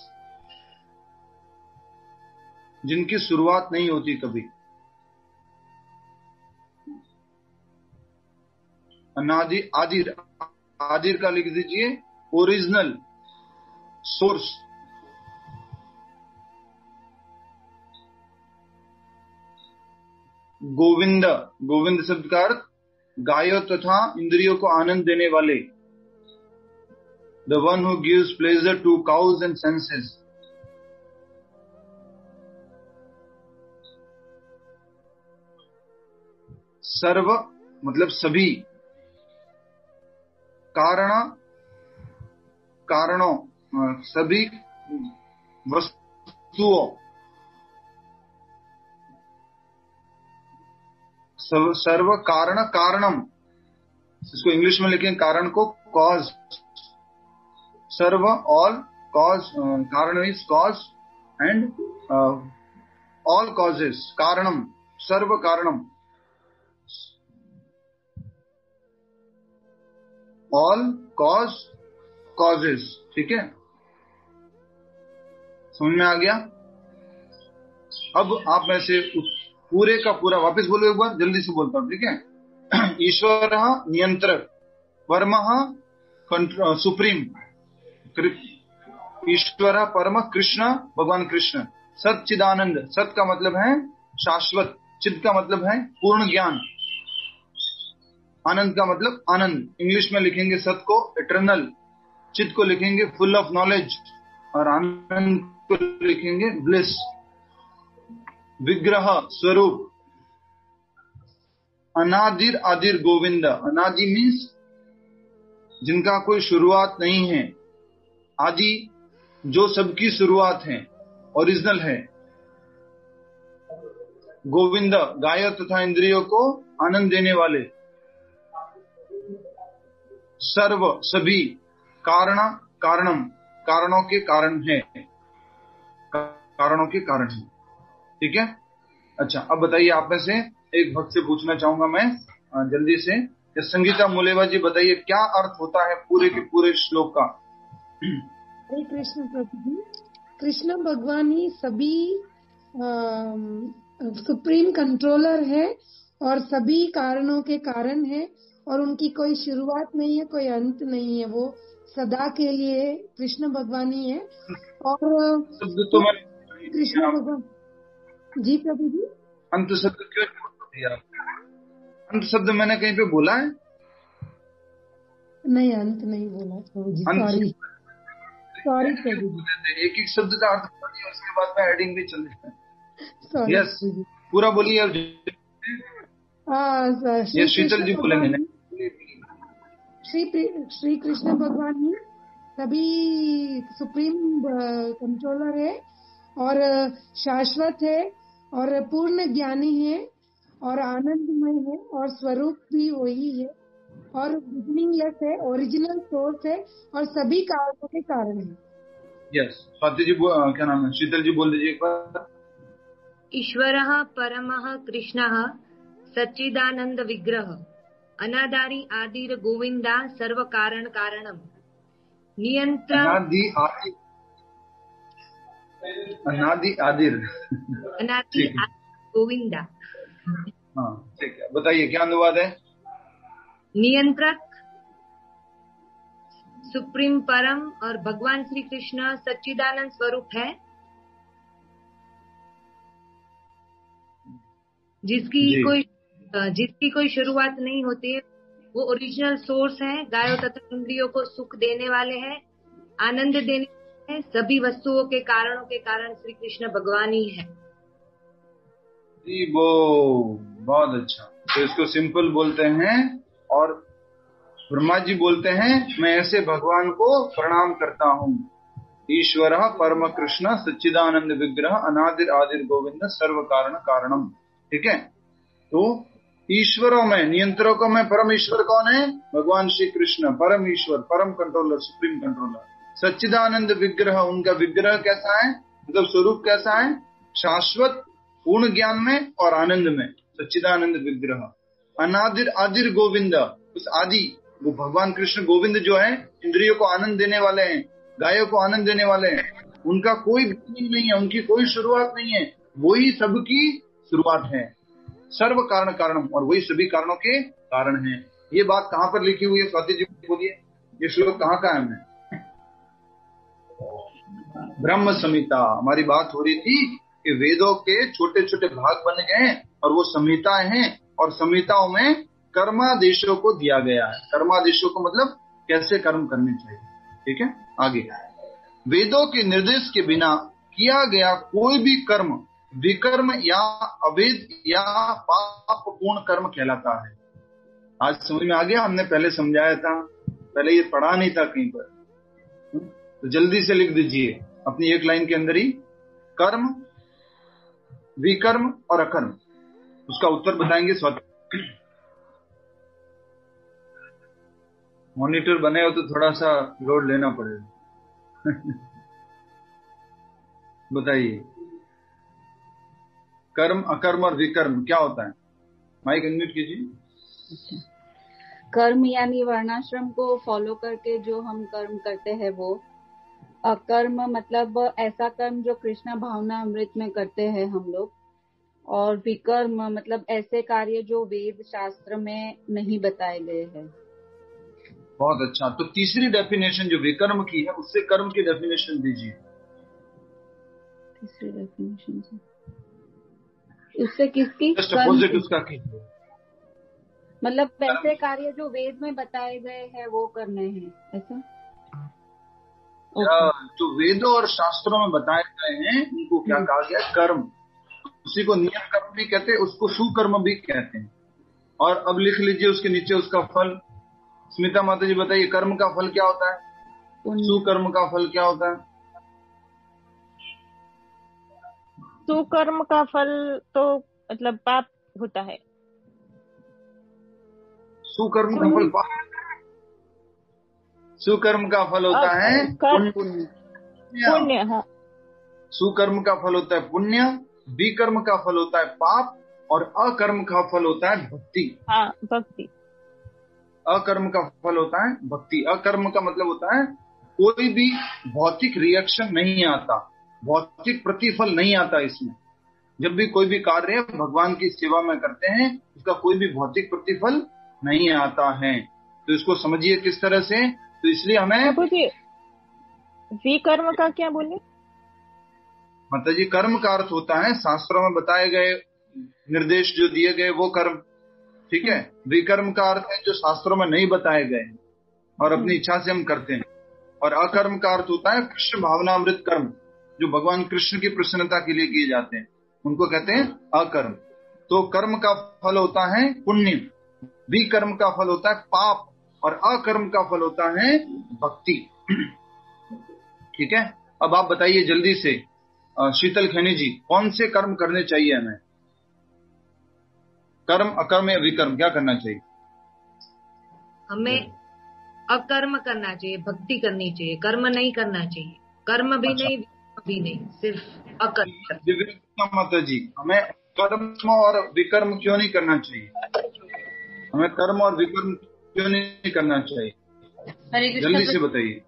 जिनकी शुरुआत नहीं होती कभी। अनादि आदिर, आदिर का लिख दीजिए ओरिजिनल सोर्स। गोविंद, गोविंद शब्द का अर्थ गायों तथा इंद्रियों को आनंद देने वाले, the one who gives pleasure to cows and senses. सर्व मतलब सभी, कारण कारणों, सभी वस्तुओं, सर्व कारण कारणम, इसको इंग्लिश में लिखें कारण को कॉज। सर्व ऑल कॉज, कारण is cause and all causes, कारणम सर्व कारणम, ऑल कॉज कॉजेस, ठीक है, समझ में आ गया। अब आप में से पूरे का पूरा वापस बोलो एक बार, जल्दी से बोलता हूं, ठीक है। ईश्वर नियंत्रक, परमः सुप्रीम, ईश्वर परम कृष्ण भगवान कृष्ण, सच्चिदानंद, सत का मतलब है शाश्वत, चिद का मतलब है पूर्ण ज्ञान, आनंद का मतलब आनंद, इंग्लिश में लिखेंगे सत को इटर्नल, चिद को लिखेंगे फुल ऑफ नॉलेज और आनंद को लिखेंगे ब्लिस। विग्रह स्वरूप, अनादिर आदिर गोविंद, अनादि मीन्स जिनका कोई शुरुआत नहीं है, आदि जो सबकी शुरुआत है, ओरिजिनल है, गोविंद गायों तथा इंद्रियों को आनंद देने वाले, सर्व सभी, कारण कारणम कारणों के कारण है, कारणों के कारण है, ठीक है। अच्छा अब बताइए, आप में से एक भक्त से पूछना चाहूंगा मैं जल्दी से, संगीता मुलेवा जी बताइए क्या अर्थ होता है पूरे के पूरे श्लोक का। हरे कृष्ण प्रभु जी, कृष्ण भगवान ही सभी सुप्रीम कंट्रोलर है और सभी कारणों के कारण है, और उनकी कोई शुरुआत नहीं है, कोई अंत नहीं है, वो सदा के लिए कृष्ण भगवान ही है। और तो कृष्ण भगवान जी प्रभु जी, अंत शब्द क्यों दिया? अंत शब्द मैंने कहीं पे बोला है? नहीं, अंत नहीं बोला प्रभु जी, सॉरी सॉरी प्रभु जी। एक एक शब्द का अर्थ बोलिए, उसके बाद में हेडिंग भी चल जाए। सॉरी यस, पूरा बोलिए। ये शीतल जी बोलेंगे। श्री कृष्ण भगवान ही सभी सुप्रीम कंट्रोलर है और शाश्वत है और पूर्ण ज्ञानी है और आनंदमय है और स्वरूप भी वही है और बिगिनिंगलेस है, ओरिजिनल सोर्स है और सभी कारणों के कारण है। यस, स्वाति जी क्या नाम है, शीतल जी बोल दीजिए एक बार। ईश्वरः परमः कृष्णः सच्चिदानंद विग्रह, अनादारि आदिर गोविंदा सर्व कारण कारणम, नियंत्र अनादि आदिर अनादि गोविंदा। हाँ ठीक है, बताइए क्या अनुवाद है। नियंत्रक सुप्रीम परम और भगवान श्री कृष्ण सच्चिदानंद स्वरूप है, जिसकी कोई शुरुआत नहीं होती है, वो ओरिजिनल सोर्स है, गायों तथा इंद्रियों को सुख देने वाले हैं, आनंद देने वाले हैं, सभी वस्तुओं के कारणों के कारण श्री कृष्ण भगवान ही है। जी वो बहुत अच्छा, तो इसको सिंपल बोलते हैं और ब्रह्मा जी बोलते हैं मैं ऐसे भगवान को प्रणाम करता हूँ। ईश्वर परम कृष्ण सच्चिदानंद विग्रह अनादिर आदिर गोविंद सर्व कारण कारणम, ठीक है। तो ईश्वरों में, नियंत्रकों में परम ईश्वर कौन है? भगवान श्री कृष्ण, परम ईश्वर, परम कंट्रोलर, सुप्रीम कंट्रोलर। सच्चिदानंद विग्रह, उनका विग्रह कैसा है, मतलब स्वरूप कैसा है? शाश्वत, पूर्ण ज्ञान में और आनंद में, सच्चिदानंद विग्रह। अनादिर आदिर गोविंद, उस आदि वो भगवान कृष्ण गोविंद जो है, इंद्रियों को आनंद देने वाले हैं, गायों को आनंद देने वाले हैं, उनका कोई बिगिनिंग नहीं है, उनकी कोई शुरुआत नहीं है, वही सबकी शुरुआत है। सर्व कारण कारणम, और वही सभी कारणों के कारण है। ये बात कहाँ पर लिखी हुई है स्वाति जी, बोलिए, ये श्लोक कहाँ का है? हमें ब्रह्म संहिता। हमारी बात हो रही थी कि वेदों के छोटे छोटे भाग बन गए और वो संहिताएं हैं, और संहिताओं में कर्मादेशों को दिया गया है। कर्मादेशों को मतलब कैसे कर्म करने चाहिए। ठीक है, आगे। वेदों के निर्देश के बिना किया गया कोई भी कर्म विकर्म या अवैध या पापपूर्ण कर्म कहलाता है। आज समझ में आ गया? हमने पहले समझाया था, पहले ये पढ़ा नहीं था कहीं पर, तो जल्दी से लिख दीजिए अपनी एक लाइन के अंदर ही, कर्म, विकर्म और अकर्म। उसका उत्तर बताएंगे स्वाति। मॉनिटर बने हो तो थोड़ा सा लोड लेना पड़ेगा। बताइए, कर्म, अकर्म और विकर्म क्या होता है? माइक अनम्यूट कीजिए। कर्म यानी वर्णाश्रम को फॉलो करके जो हम कर्म करते हैं वो। अकर्म मतलब ऐसा कर्म जो कृष्ण भावना अमृत में करते हैं हम लोग। और विकर्म मतलब ऐसे कार्य जो वेद शास्त्र में नहीं बताए गए हैं। बहुत अच्छा। तो तीसरी डेफिनेशन जो विकर्म की है, उससे कर्म की डेफिनेशन दीजिए। तीसरी डेफिनेशन से उससे किसकी? अपोजिट उसका कीजिए। मतलब वैसे कार्य जो वेद में बताए गए हैं वो करने हैं, ऐसा? जो वेदों और शास्त्रों में बताए गए हैं उनको क्या कहा गया? कर्म। उसी को नियत कर्म भी कहते हैं, उसको सुकर्म भी कहते हैं। और अब लिख लीजिए उसके नीचे उसका फल। स्मिता माता जी बताइए, कर्म का फल क्या होता है? सुकर्म का फल क्या होता है? सुकर्म का फल तो मतलब पाप होता है। सुकर्म का फल पाप। सुकर्म का फल होता है पुण्य। हाँ, सुकर्म का फल होता है पुण्य, विकर्म का फल होता है पाप, और अकर्म का फल होता है भक्ति। हाँ, भक्ति। अकर्म का फल होता है भक्ति। अकर्म का मतलब होता है कोई भी भौतिक रिएक्शन नहीं आता, भौतिक प्रतिफल नहीं आता इसमें। जब भी कोई भी कार्य भगवान की सेवा में करते हैं, उसका कोई भी भौतिक प्रतिफल नहीं आता है। तो इसको समझिए किस तरह से। तो इसलिए हमें विकर्म का क्या बोले? माता जी, कर्म का अर्थ होता है शास्त्रों में बताए गए निर्देश जो दिए गए वो कर्म। ठीक है। विकर्म का अर्थ है जो शास्त्रों में नहीं बताए गए और अपनी इच्छा से हम करते हैं। और अकर्म का अर्थ होता है कृष्ण भावनामृत कर्म, जो भगवान कृष्ण की प्रसन्नता के लिए किए जाते हैं, उनको कहते हैं अकर्म। तो कर्म का फल होता है पुण्य, विकर्म का फल होता है पाप, और अकर्म का फल होता है भक्ति। ठीक है। अब आप बताइए जल्दी से, शीतल खैनी जी, कौन से कर्म करने चाहिए हमें? कर्म, अकर्म या विकर्म, क्या करना चाहिए? हमें अकर्म करना चाहिए, भक्ति करनी चाहिए, कर्म नहीं करना चाहिए। कर्म भी नहीं, भी नहीं, सिर्फ अकर्म। माता जी, हमें कर्म और विकर्म क्यों नहीं करना चाहिए? हमें कर्म और विकर्म क्यों नहीं करना चाहिए? जल्दी से बताइए।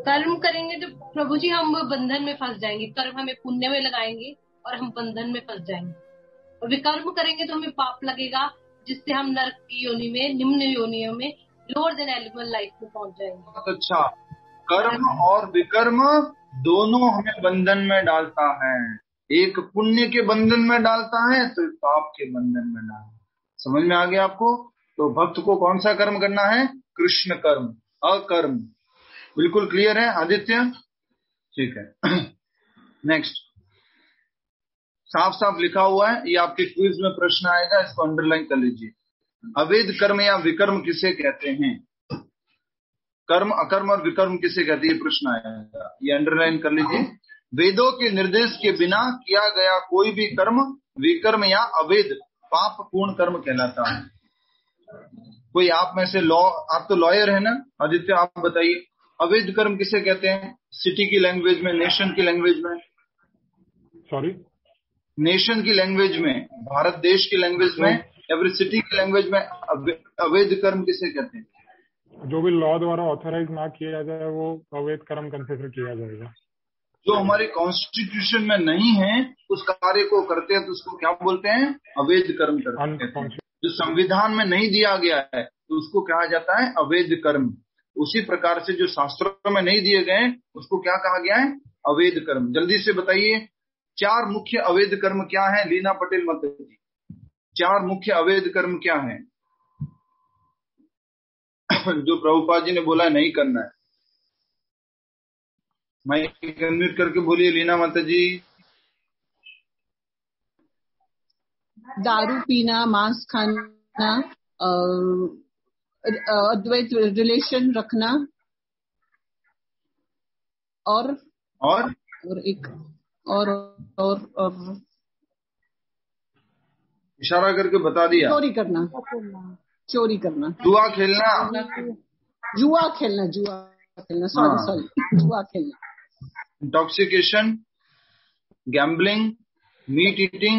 कर्म करेंगे तो प्रभु जी हम बंधन में फंस जाएंगे। कर्म हमें पुण्य में लगाएंगे और हम बंधन में फंस जाएंगे। और विकर्म करेंगे तो हमें पाप लगेगा, जिससे हम नरक की योनि में, निम्न योनियों में, लोअर देन एनिमल लाइफ में पहुंच जाएंगे। बहुत अच्छा। कर्म और विकर्म दोनों हमें बंधन में डालता है। एक पुण्य के बंधन में डालता है तो पाप के बंधन में डालता है। समझ में आ गया आपको? तो भक्त को कौन सा कर्म करना है? कृष्ण कर्म, अकर्म। बिल्कुल क्लियर है आदित्य? ठीक है। नेक्स्ट, साफ साफ लिखा हुआ है, ये आपके क्विज में प्रश्न आएगा, इसको अंडरलाइन कर लीजिए। अवैध कर्म या विकर्म किसे कहते हैं? कर्म, अकर्म और विकर्म किसे कहते हैं, प्रश्न आएगा, ये अंडरलाइन कर लीजिए। वेदों के निर्देश के बिना किया गया कोई भी कर्म विकर्म या अवैध पाप पूर्ण कर्म कहलाता है। कोई आप में से आप तो लॉयर है ना आदित्य, आप बताइए अवैध कर्म किसे कहते हैं? सिटी की लैंग्वेज में, नेशन की लैंग्वेज में, सॉरी नेशन की लैंग्वेज में, भारत देश की लैंग्वेज में या फिर सिटी की लैंग्वेज में अवैध कर्म किसे कहते हैं? जो भी लॉ द्वारा ऑथराइज ना किया जाए वो अवैध कर्म कंसिडर किया जाएगा। जो हमारे कॉन्स्टिट्यूशन में नहीं है उस कार्य को करते हैं तो उसको क्या बोलते हैं? अवैध कर्म करते हैं। जो संविधान में नहीं दिया गया है तो उसको कहा जाता है अवैध कर्म। उसी प्रकार से जो शास्त्रों में नहीं दिए गए उसको क्या कहा गया है? अवैध कर्म। जल्दी से बताइए 4 मुख्य अवैध कर्म क्या है? लीना पटेल माता जी, 4 मुख्य अवैध कर्म क्या है जो प्रभुपाद जी ने बोला नहीं करना है? माइक अनम्यूट करके बोलिए लीना माता जी। दारू पीना, मांस खाना, अद्वैत रिलेशन रखना और एक और इशारा करके बता दिया। चोरी करना, जुआ खेलना, सॉरी जुआ खेलना, intoxication, gambling, meat eating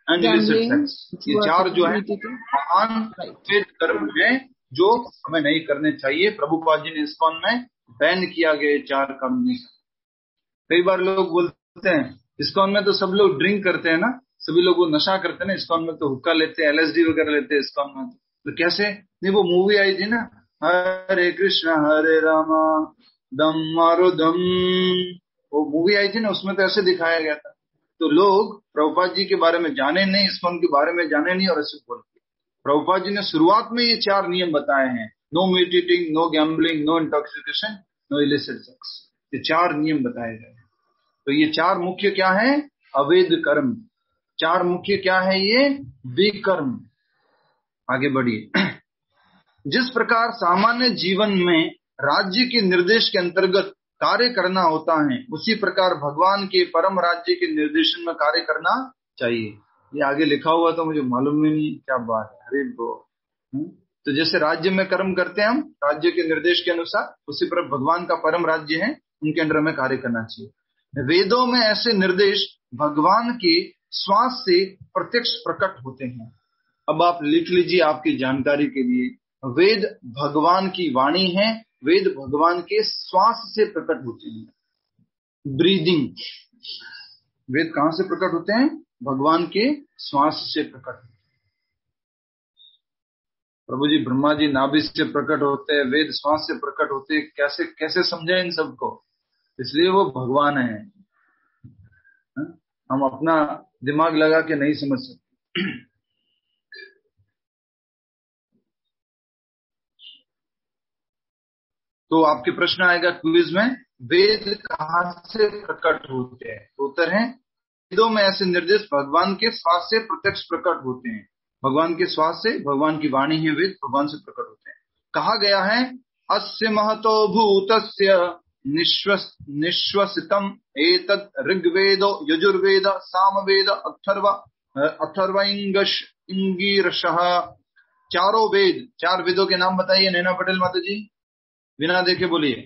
and illicit sex. ये 4 जो है महान अवैध कर्म है जो हमें नहीं करने चाहिए। प्रभुपाद जी ने इस्कॉन में बैन किया गया 4 कर्म। कई बार लोग बोलते हैं इस्कॉन में तो सब लोग ड्रिंक करते हैं ना, सभी लोग वो नशा करते हैं ना, इस्कॉन में तो हुक्का लेते हैं, LSD वगैरह लेते हैं इस्कॉन में। तो कैसे? नहीं, वो मूवी आई थी ना, हरे कृष्णा हरे रामा दम मारो दम, वो मूवी आई थी ना, उसमें तो ऐसे दिखाया गया था। तो लोग प्रभुपाद जी के बारे में जाने नहीं, इस्कॉन के बारे में जाने नहीं और ऐसे बोलते। प्रभुपाद जी ने शुरुआत में ये 4 नियम बताए हैं, no meat eating, no gambling, no intoxication, no illicit sex. ये 4 नियम बताए गए। तो ये 4 मुख्य क्या है? अवैध कर्म। 4 मुख्य क्या है? ये विकर्म। आगे बढ़िए। जिस प्रकार सामान्य जीवन में राज्य के निर्देश के अंतर्गत कार्य करना होता है, उसी प्रकार भगवान के परम राज्य के निर्देशन में कार्य करना चाहिए। ये आगे लिखा हुआ तो मुझे मालूम ही नहीं, क्या बात है। अरे तो जैसे राज्य में कर्म करते हैं हम राज्य के निर्देश के अनुसार, उसी पर भगवान का परम राज्य है, उनके अंडर में कार्य करना चाहिए। वेदों में ऐसे निर्देश भगवान के श्वास से प्रत्यक्ष प्रकट होते हैं। अब आप लिख लीजिए आपकी जानकारी के लिए, वेद भगवान की वाणी है, वेद भगवान के श्वास से प्रकट होते हैं। ब्रीदिंग, वेद कहां से प्रकट होते हैं? भगवान के श्वास से प्रकट। प्रभु जी ब्रह्मा जी नाभि से प्रकट होते हैं, वेद श्वास से प्रकट होते हैं। कैसे कैसे समझे इन सबको? इसलिए वो भगवान है, हम अपना दिमाग लगा के नहीं समझ सकते। तो आपके प्रश्न आएगा क्विज में, वेद कहां से प्रकट होते हैं? उत्तर है वेदों में ऐसे निर्देश भगवान के श्वास से प्रत्यक्ष प्रकट होते हैं। भगवान के श्वास से, भगवान की वाणी है, वेद भगवान से प्रकट होते हैं। कहा गया है अस्य महतो भूतस्य निश्वसितम एतद ऋग्वेदो यजुर्वेद सामवेद अथर्वइंगीरशः। 4 वेद, 4 वेदों के नाम बताइए नैना पटेल माता जी, बिना देखे बोलिए।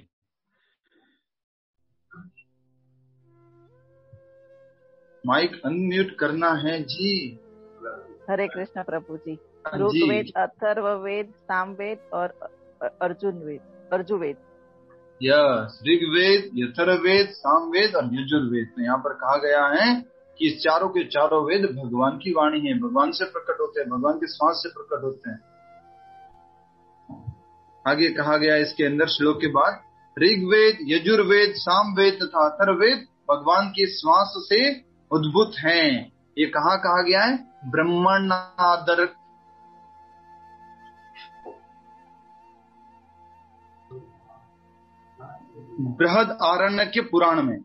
माइक अनम्यूट करना है जी। हरे कृष्ण प्रभु जी। ऋग्वेद, अथर्ववेद, सामवेद और अर्जुवेद। यस, ऋग्वेद, यथर्ववेद, सामवेद और यजुर्वेद। तो यहाँ पर कहा गया है कि इस चारों के चारों वेद भगवान की वाणी है, भगवान से प्रकट होते हैं, भगवान के श्वास से प्रकट होते हैं। आगे कहा गया इसके अंदर श्लोक के बाद, ऋग्वेद, यजुर्वेद, सामवेद तथा अथर्ववेद भगवान के श्वास से उद्भूत हैं। ये कहाँ कहा गया है? ब्रह्मणादर बृहद आरण्यक पुराण में,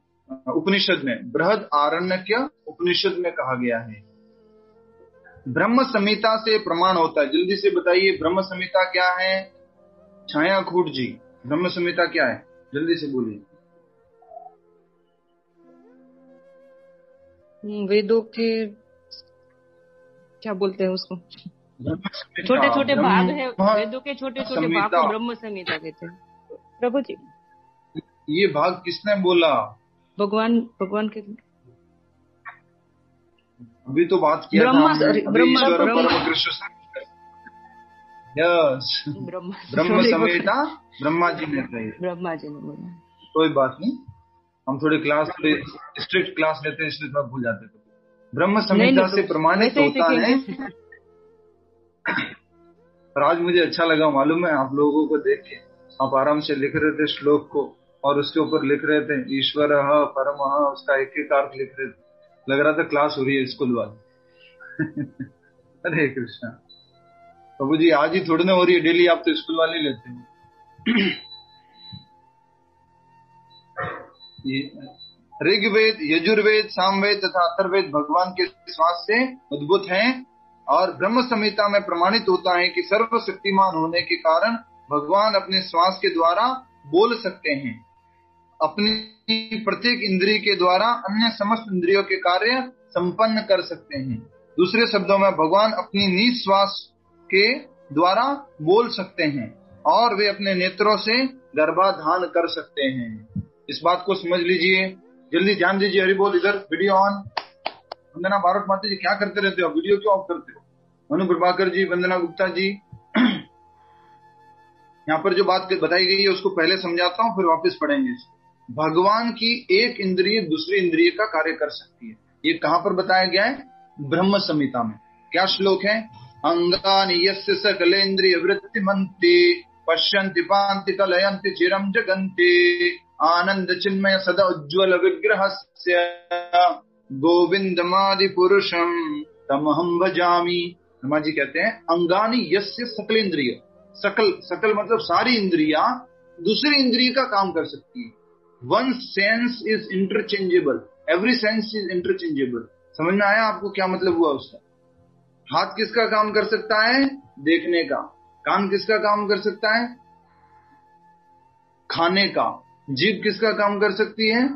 उपनिषद में, बृहद आरण्यक उपनिषद में कहा गया है। ब्रह्म संहिता से प्रमाण होता है। जल्दी से बताइए ब्रह्म संहिता क्या है? छाया खूट जी, ब्रह्म संहिता क्या है? जल्दी से बोलिए। वेदों के क्या बोलते हैं उसको, छोटे छोटे भाग है वेदों के, छोटे छोटे भाग को ब्रह्म संहिता कहते हैं प्रभु जी। ये भाग किसने बोला? भगवान के अभी तो बात किया ब्रह्मा, परम कृष्ण। यस, ब्रह्म संहिता ब्रह्मा जी ने कही, ब्रह्मा जी ने बोला। कोई बात नहीं, हम थोड़े स्ट्रिक्ट क्लास लेते हैं इसलिए थोड़ा भूल जाते थे। ब्रह्म संहिता से प्रमाणित होता है। पर आज मुझे अच्छा लगा, मालूम है, आप लोगों को देख के। आप आराम से लिख रहे थे श्लोक को और उसके ऊपर लिख रहे थे ईश्वर परम, उसका एक एक अर्थ लिख रहे थे। लग रहा था क्लास हो रही है स्कूल वाली। हरे कृष्णा। प्रभु जी आज ही थोड़ी ना हो रही है, डेली आप तो स्कूल वाले लेते हैं। ऋग्वेद, यजुर्वेद, सामवेद तथा अथर्ववेद भगवान के श्वास से उद्भूत हैं और ब्रह्म संहिता में प्रमाणित होता है कि सर्वशक्तिमान होने के कारण भगवान अपने श्वास के द्वारा बोल सकते हैं। अपनी प्रत्येक इंद्रिय के द्वारा अन्य समस्त इंद्रियों के कार्य संपन्न कर सकते हैं। दूसरे शब्दों में भगवान अपनी निश्वास के द्वारा बोल सकते हैं और वे अपने नेत्रों से गर्भाधान कर सकते हैं। इस बात को समझ लीजिए, जल्दी ध्यान दीजिए। हरि बोल। इधर वीडियो ऑन। वंदना भारत माता जी क्या करते रहते हो, वीडियो क्यों ऑफ करते हो? मनु प्रभाकर जी, वंदना गुप्ता जी, यहाँ पर जो बात बताई गई है उसको पहले समझाता हूँ, फिर वापस पढ़ेंगे। भगवान की एक इंद्रिय दूसरी इंद्रिय का कार्य कर सकती है। ये कहाँ पर बताया गया है? ब्रह्म संहिता में। क्या श्लोक है? अंगानि यस्य सकलेन्द्रिय वृत्तिमन्ति पश्यन्ति पान्ति कलयन्ति चिरं जगन्ति आनंद चिन्मय सदा उज्ज्वल विग्रहस्य गोविंदमादि पुरुषम तमहं भजामि। ब्रह्मा जी कहते हैं अंगानि यस्य सकलेन्द्रिय, सकल मतलब सारी इंद्रियां दूसरी इंद्रिय का काम कर सकती है। One sense is interchangeable, every sense is interchangeable. समझ में आया आपको क्या मतलब हुआ उसका? हाथ किसका काम कर सकता है? देखने का। कान किसका काम कर सकता है? खाने का। जीभ किसका काम कर सकती है?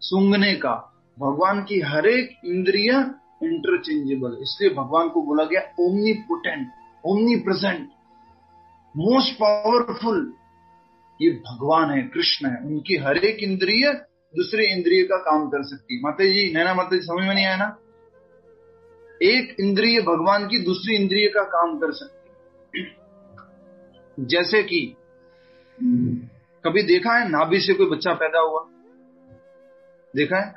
सूंघने का। भगवान की हर एक इंद्रिय इंटरचेंजेबल, इसलिए भगवान को बोला गया ओमनीपोटेंट, ओमनीप्रेजेंट, मोस्ट पावरफुल। ये भगवान है, कृष्ण है, उनकी हर एक इंद्रिय दूसरे इंद्रिय का काम कर सकती है। माता जी, नैना माता जी, समझ में नहीं आया ना? एक इंद्रिय भगवान की दूसरी इंद्रिय का काम कर सकती है। जैसे कि कभी देखा है नाभि से कोई बच्चा पैदा हुआ? देखा है?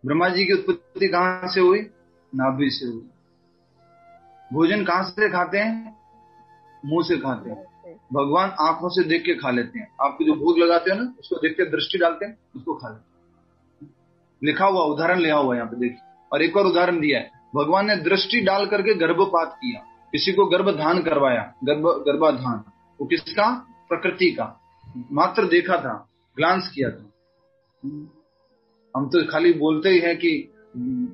ब्रह्मा जी की उत्पत्ति कहां से हुई? नाभि से हुई। भोजन कहां से खाते हैं? मुंह से खाते हैं। भगवान आंखों से देख के खा लेते हैं। आपको जो भोग लगाते हैं ना, उसको देख के दृष्टि डालते हैं, उसको खा लेते हैं। लिखा हुआ उदाहरण लिया हुआ यहाँ पे देखिए। और एक और उदाहरण दिया है, भगवान ने दृष्टि डाल करके गर्भपात किया, किसी को गर्भधान करवाया। गर्भाधान वो किसका? प्रकृति का। मात्र देखा था, ग्लांस किया था। हम तो खाली बोलते ही हैं कि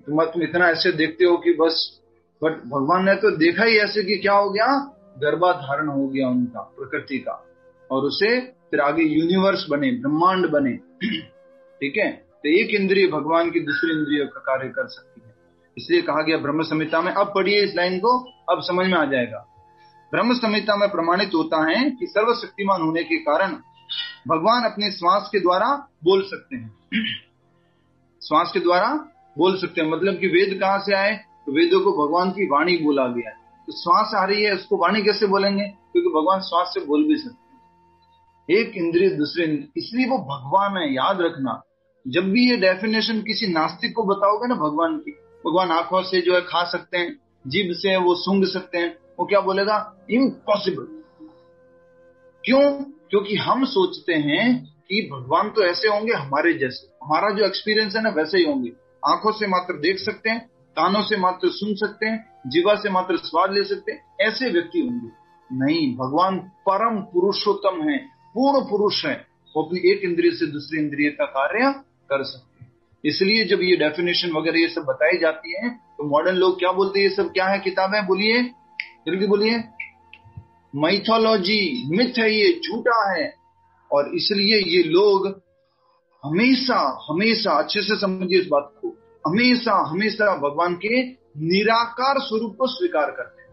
तुम इतना ऐसे देखते हो कि बस, बट भगवान ने तो देखा ही ऐसे कि क्या हो गया? गर्भाधारण हो गया उनका, प्रकृति का। और उसे फिर आगे यूनिवर्स बने, ब्रह्मांड बने। ठीक है, तो एक इंद्रिय भगवान की दूसरी इंद्रिय का कार्य कर सकती है, इसलिए कहा गया ब्रह्म संहिता में। अब पढ़िए इस लाइन को, अब समझ में आ जाएगा। ब्रह्म संहिता में प्रमाणित होता है कि सर्वशक्तिमान होने के कारण भगवान अपने श्वास के द्वारा बोल सकते हैं। श्वास के द्वारा बोल सकते हैं, मतलब कि वेद कहां से आए? तो वेदों को भगवान की वाणी बोला गया है। तो श्वास आ रही है, उसको वाणी कैसे बोलेंगे? क्योंकि भगवान श्वास से बोल भी सकते हैं। एक इंद्रिय दूसरे, इसलिए वो भगवान है, याद रखना। जब भी ये डेफिनेशन किसी नास्तिक को बताओगे ना भगवान की, भगवान आंखों से जो है खा सकते हैं, जीभ से वो सूंघ सकते हैं, वो क्या बोलेगा? इम्पॉसिबल। क्यों? क्योंकि हम सोचते हैं कि भगवान तो ऐसे होंगे हमारे जैसे, हमारा जो एक्सपीरियंस है ना वैसे ही होंगे। आंखों से मात्र देख सकते हैं, कानों से मात्र सुन सकते हैं, जीवा से मात्र स्वाद ले सकते हैं, ऐसे व्यक्ति होंगे। नहीं, भगवान परम पुरुषोत्तम है, पूर्ण पुरुष है। वो अपनी एक इंद्रिय से दूसरी इंद्रिय का कार्य कर सकते हैं। इसलिए जब ये डेफिनेशन वगैरह ये सब बताई जाती है तो मॉडर्न लोग क्या बोलते हैं? ये सब क्या है? किताबें बोलिए, जल्दी बोलिए। माइथोलॉजी, मिथ है, ये झूठा है। और इसलिए ये लोग हमेशा हमेशा, अच्छे से समझिए इस बात को, हमेशा हमेशा भगवान के निराकार स्वरूप को स्वीकार करते हैं।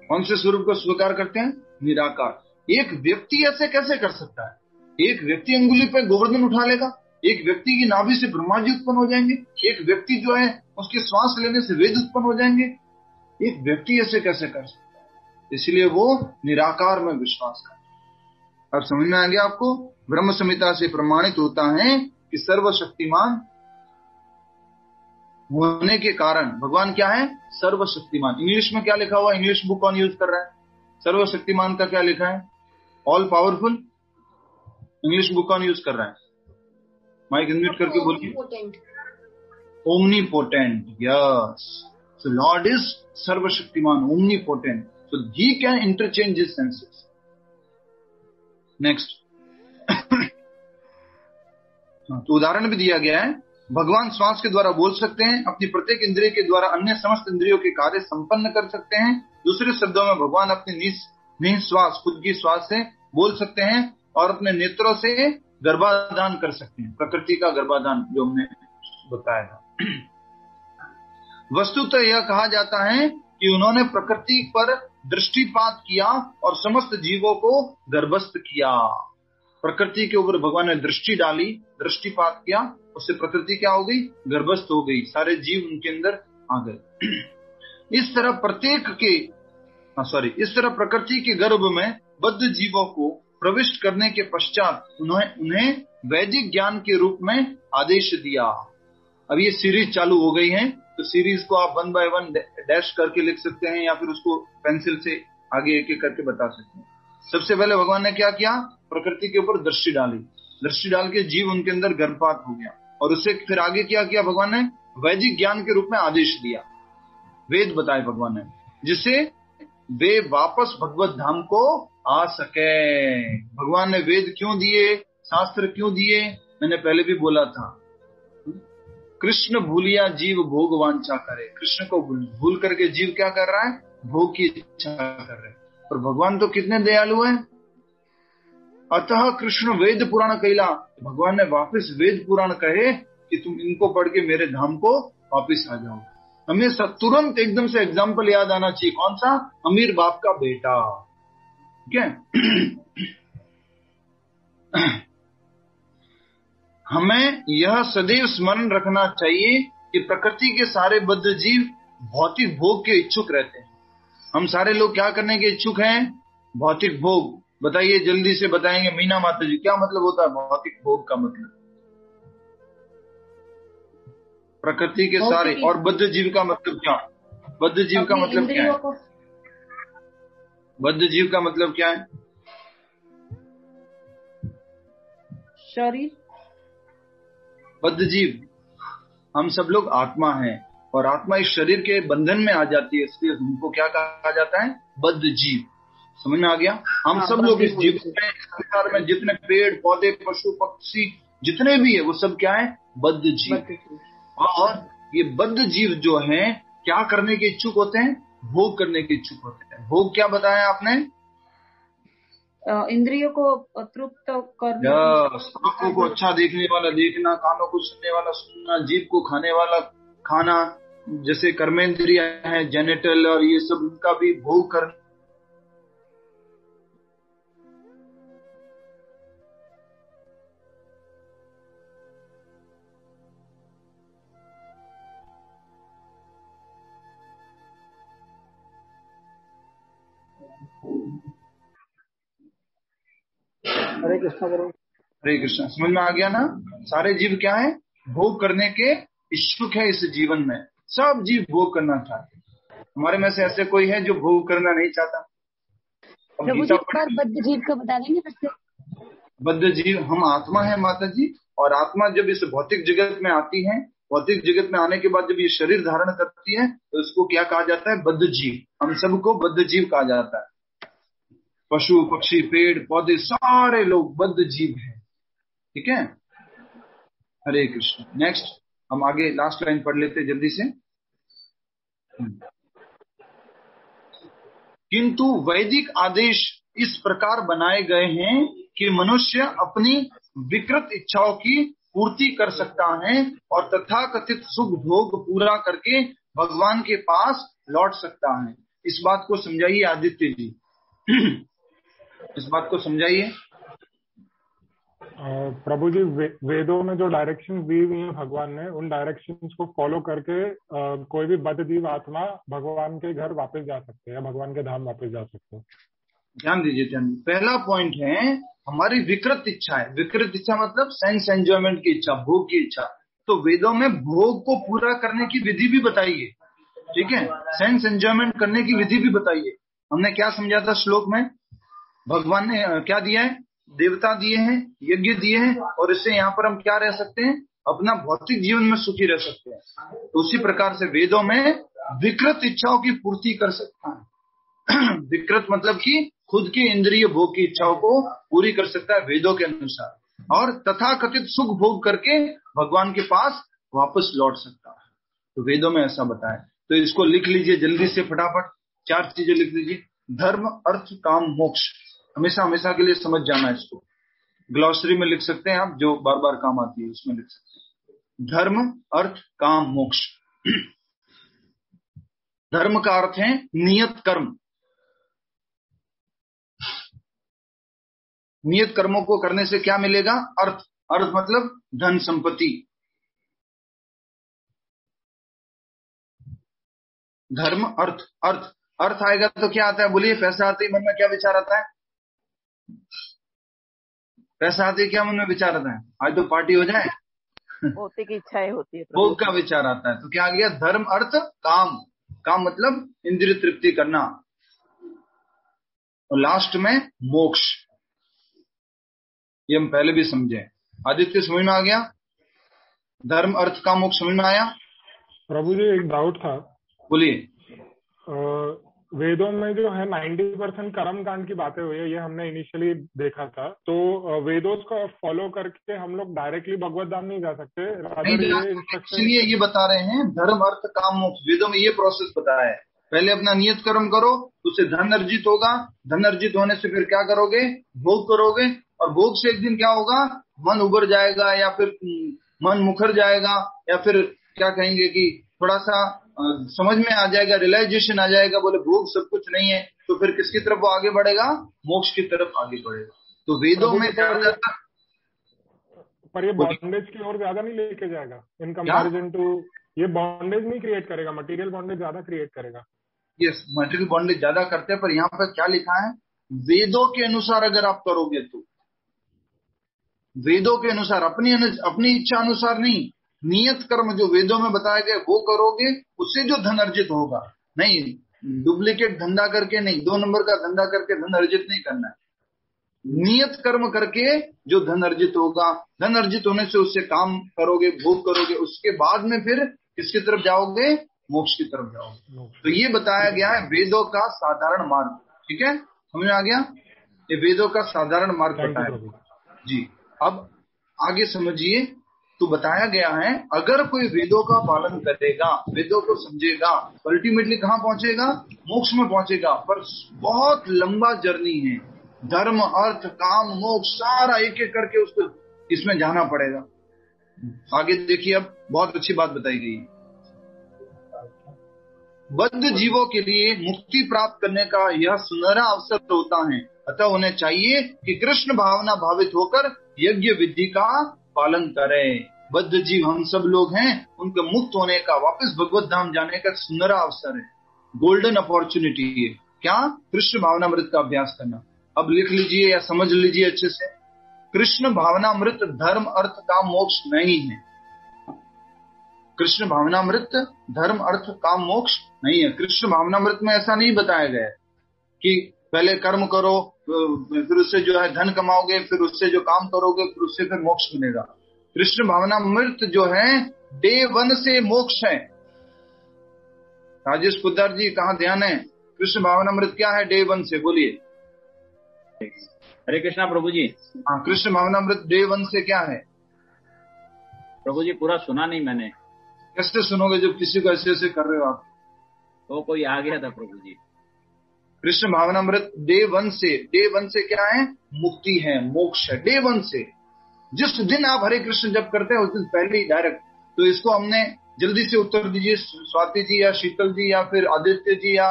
कौन से स्वरूप को स्वीकार करते हैं? निराकार। एक व्यक्ति ऐसे कैसे कर सकता है? एक व्यक्ति अंगुली पे गोवर्धन उठा लेगा, एक व्यक्ति की नाभि से ब्रह्मा जी उत्पन्न हो जाएंगे, एक व्यक्ति जो है उसके श्वास लेने से वेद उत्पन्न हो जाएंगे। एक व्यक्ति ऐसे कैसे कर सकता है? इसलिए वो निराकार में विश्वास करता है। अब समझ में आ गया आपको? ब्रह्म संहिता से प्रमाणित होता है कि सर्वशक्तिमान होने के कारण भगवान क्या है? सर्वशक्तिमान। इंग्लिश में क्या लिखा हुआ? इंग्लिश बुक कौन यूज कर रहा है? सर्वशक्तिमान का क्या लिखा है? All powerful. इंग्लिश बुक कौन यूज कर रहा है? माइक अनम्यूट करके बोलिए। Omnipotent. Yes, so lord is सर्वशक्तिमान, omnipotent, so he can interchange his senses. Next तो उदाहरण भी दिया गया है। भगवान श्वास के द्वारा बोल सकते हैं, अपनी प्रत्येक इंद्रिय के द्वारा अन्य समस्त इंद्रियों के कार्य संपन्न कर सकते हैं। दूसरे शब्दों में भगवान अपनी निःश्वास, खुद की श्वास से बोल सकते हैं और अपने नेत्रों से गर्भाधान कर सकते हैं। प्रकृति का गर्भाधान जो हमने बताया। वस्तुतः यह कहा जाता है कि उन्होंने प्रकृति पर दृष्टिपात किया और समस्त जीवों को गर्भस्थ किया। प्रकृति के ऊपर भगवान ने दृष्टि डाली, दृष्टिपात किया, उससे प्रकृति क्या हो गई? गर्भस्थ हो गई, सारे जीव उनके अंदर आ गए। इस तरह प्रकृति के गर्भ में बद्ध जीवों को प्रविष्ट करने के पश्चात उन्हें वैदिक ज्ञान के रूप में आदेश दिया। अब ये सीरीज चालू हो गई है, तो सीरीज को आप 1 by 1 डैश करके लिख सकते हैं या फिर उसको पेंसिल से आगे एक एक करके बता सकते हैं। सबसे पहले भगवान ने क्या किया? प्रकृति के ऊपर दृष्टि डाली, दृष्टि डाल के जीव उनके अंदर गर्भपात हो गया, और उससे फिर आगे क्या किया भगवान ने? वैदिक ज्ञान के रूप में आदेश दिया, वेद बताए भगवान ने, जिससे वे वापस भगवत धाम को आ सके। भगवान ने वेद क्यों दिए, शास्त्र क्यों दिए? मैंने पहले भी बोला था, कृष्ण भूलिया जीव भोग वांछा करे। कृष्ण को भूल करके जीव क्या कर रहा है? भोग की इच्छा कर रहे हैं। और भगवान तो कितने दयालु हैं। अतः कृष्ण वेद पुराण कहला, भगवान ने वापस वेद पुराण कहे कि तुम इनको पढ़ के मेरे धाम को वापस आ जाओ। हमें तुरंत एकदम से एग्जाम्पल याद आना चाहिए। कौन सा? अमीर बाप का बेटा। ठीक है। हमें यह सदैव स्मरण रखना चाहिए कि प्रकृति के सारे बद्ध जीव भौतिक भोग के इच्छुक रहते हैं। हम सारे लोग क्या करने के इच्छुक हैं? भौतिक भोग। बताइए, जल्दी से बताएंगे मीना माता जी, क्या मतलब होता है भौतिक भोग का मतलब? प्रकृति के सारे। और बद्ध जीव का मतलब क्या? बद्ध जीव का मतलब क्या है? बद्ध जीव का मतलब क्या है? शरीर। बद्ध जीव, हम सब लोग आत्मा हैं और आत्मा इस शरीर के बंधन में आ जाती है, इसलिए उनको क्या कहा जाता है? बद्ध जीव। समझ में आ गया? हम सब लोग इस जीव में, संसार में जितने पेड़ पौधे पशु पक्षी जितने भी है वो सब क्या है? बद्ध जीव। और ये बद्ध जीव जो हैं क्या करने के इच्छुक होते हैं? भोग करने के इच्छुक होते हैं। भोग क्या बताया आपने? इंद्रियों को तृप्त करना, आंखों को अच्छा देखने वाला देखना, कानों को सुनने वाला सुनना, जीभ को खाने वाला खाना, जैसे कर्मेंद्रिय है, जेनिटल और ये सब, उनका भी भोग करना। हरे कृष्णा करो। हरे कृष्णा। समझ में आ गया ना? सारे जीव क्या है? भोग करने के इच्छुक है। इस जीवन में सब जीव भोग करना चाहते हैं। हमारे में से ऐसे कोई है जो भोग करना नहीं चाहता? प्रभु जी, पर बद्ध जीव का बता देंगे फिर से? बद्ध जीव हम आत्मा है माता जी, और आत्मा जब इस भौतिक जगत में आती है, भौतिक जगत में आने के बाद जब ये शरीर धारण करती है तो इसको क्या कहा जाता है? बद्ध जीव। हम सबको बद्ध जीव कहा जाता है। पशु पक्षी पेड़ पौधे सारे लोग बद्ध जीव हैं। ठीक है। हरे कृष्ण। नेक्स्ट हम आगे लास्ट लाइन पढ़ लेते हैं जल्दी से। किंतु वैदिक आदेश इस प्रकार बनाए गए हैं कि मनुष्य अपनी विकृत इच्छाओं की पूर्ति कर सकता है और तथाकथित सुख भोग पूरा करके भगवान के पास लौट सकता है। इस बात को समझाइए आदित्य जी। इस बात को समझाइए। प्रभु जी, वेदों में जो डायरेक्शंस दी हुई हैं भगवान ने, उन डायरेक्शंस को फॉलो करके कोई भी बद्धजीव आत्मा भगवान के घर वापस जा सकते हैं, भगवान के धाम वापस जा सकते हैं। ध्यान दीजिए, ध्यान। पहला पॉइंट है हमारी विकृत इच्छा है। विकृत इच्छा मतलब सेंस एंजॉयमेंट की इच्छा, भोग की इच्छा। तो वेदों में भोग को पूरा करने की विधि भी बताई है, ठीक है। सेंस एंजॉयमेंट करने की विधि भी बताई है। हमने क्या समझा था श्लोक में? भगवान ने क्या दिया है? देवता दिए हैं, यज्ञ दिए हैं, और इससे यहाँ पर हम क्या रह सकते हैं? अपना भौतिक जीवन में सुखी रह सकते हैं। तो उसी प्रकार से वेदों में विकृत इच्छाओं की पूर्ति कर सकता है। विकृत मतलब कि खुद की इंद्रिय भोग की इच्छाओं को पूरी कर सकता है वेदों के अनुसार, और तथाकथित सुख भोग करके भगवान के पास वापस लौट सकता है। तो वेदों में ऐसा बताया। तो इसको लिख लीजिए जल्दी से, फटाफट 4 चीजें लिख लीजिए। धर्म, अर्थ, काम, मोक्ष। हमेशा हमेशा के लिए समझ जाना है इसको। ग्लॉसरी में लिख सकते हैं आप, जो बार बार काम आती है उसमें लिख सकते हैं। धर्म, अर्थ, काम, मोक्ष। धर्म का अर्थ है नियत कर्म। नियत कर्मों को करने से क्या मिलेगा? अर्थ। अर्थ मतलब धन संपत्ति। धर्म, अर्थ। अर्थ अर्थ आएगा तो क्या आता है? बोलिए। पैसा आते ही मन में क्या विचार आता है? पैसा आते ही क्या मन में विचार आता है? आज तो पार्टी हो जाए। भौतिक इच्छाएं होती है, भोग का विचार आता है। तो क्या आ गया? धर्म, अर्थ, काम। काम मतलब इंद्रिय तृप्ति करना। और लास्ट में मोक्ष। ये हम पहले भी समझे। आदित्य समझ में आ गया? धर्म, अर्थ, काम, मोक्ष समझ में आया? प्रभु जी, एक डाउट था। बोलिए। वेदों में जो है 90% कर्म कांड की बातें हुई है, ये हमने इनिशियली देखा था। तो वेदों को फॉलो करके हम लोग डायरेक्टली भगवत धाम नहीं जा सकते। इसलिए ये बता रहे हैं धर्म, अर्थ, काम, मोक्ष। वेदों में ये प्रोसेस बताया है। पहले अपना नियत कर्म करो, उससे धन अर्जित होगा। धन अर्जित होने से फिर क्या करोगे? भोग करोगे। और भोग से एक दिन क्या होगा? मन उबर जाएगा, या फिर मन मुखर जाएगा, या फिर क्या कहेंगे कि थोड़ा सा समझ में आ जाएगा, रियलाइजेशन आ जाएगा, बोले भोग सब कुछ नहीं है। तो फिर किसकी तरफ वो आगे बढ़ेगा? मोक्ष की तरफ आगे बढ़ेगा। तो वेदों में ज्यादातर, पर ये बॉन्डेज की ओर ज्यादा नहीं लेके जाएगा इन कंपैरिजन टू, ये बॉन्डेज नहीं क्रिएट करेगा, मटेरियल बॉन्डेज ज्यादा क्रिएट करेगा। यस, मटेरियल बॉन्डेज ज्यादा करते हैं। पर यहाँ पर क्या लिखा है? वेदों के अनुसार अगर आप करोगे तो, वेदों के अनुसार, अपनी इच्छा अनुसार नहीं। नियत कर्म जो वेदों में बताया गया वो करोगे, उससे जो धन अर्जित होगा। नहीं, डुप्लीकेट धंधा करके नहीं, 2 नंबर का धंधा करके धन अर्जित नहीं करना है। नियत कर्म करके जो धन अर्जित होगा, धन अर्जित होने से उससे काम करोगे, भोग करोगे, उसके बाद में फिर किसकी तरफ जाओगे? मोक्ष की तरफ जाओगे। तो ये बताया गया है वेदों का साधारण मार्ग। ठीक है, समझ में आ गया? ये वेदों का साधारण मार्ग बताया जी। अब आगे समझिए। तो बताया गया है अगर कोई वेदों का पालन करेगा, वेदों को समझेगा, अल्टीमेटली कहाँ पहुंचेगा? मोक्ष में पहुंचेगा। पर बहुत लंबा जर्नी है। धर्म, अर्थ, काम, मोक्ष सारा एक एक करके उसको इसमें जाना पड़ेगा। आगे देखिए, अब बहुत अच्छी बात बताई गई। बद्ध जीवों के लिए मुक्ति प्राप्त करने का यह सुनहरा अवसर होता है। अतः उन्हें चाहिए कि कृष्ण भावना भावित होकर यज्ञ विधि का पालन करें। बद्ध जीव हम सब लोग हैं, उनके मुक्त होने का, वापस भगवत धाम जाने का सुनहरा अवसर है, गोल्डन अपॉर्चुनिटी है। क्या? कृष्ण भावनामृत का अभ्यास करना। अब लिख लीजिए या समझ लीजिए अच्छे से। कृष्ण भावनामृत धर्म, अर्थ, काम, मोक्ष नहीं है। कृष्ण भावनामृत धर्म, अर्थ, काम, मोक्ष नहीं है। कृष्ण भावनामृत में ऐसा नहीं बताया गया है कि पहले कर्म करो, फिर उससे जो है धन कमाओगे, फिर उससे जो काम करोगे, फिर उससे फिर मोक्ष मिलेगा। कृष्ण भावनामृत जो है डे 1 से मोक्ष है। राजेश पुद्दार जी, कहाँ ध्यान है? कृष्ण भावनामृत क्या है डे 1 से? बोलिए। हरे कृष्णा प्रभु जी। हाँ, कृष्ण भावनामृत डे 1 से क्या है? प्रभु जी पूरा सुना नहीं मैंने। कैसे सुनोगे जब किसी को ऐसे ऐसे कर रहे हो आप? तो कोई आ गया था प्रभु जी। कृष्ण भावनामृत डे 1 से क्या है? मुक्ति है, मोक्ष है। डे 1 से जिस दिन आप हरे कृष्ण जप करते हैं उस दिन पहले ही डायरेक्ट। तो इसको हमने जल्दी से उत्तर दीजिए, स्वाति जी या शीतल जी या फिर आदित्य जी या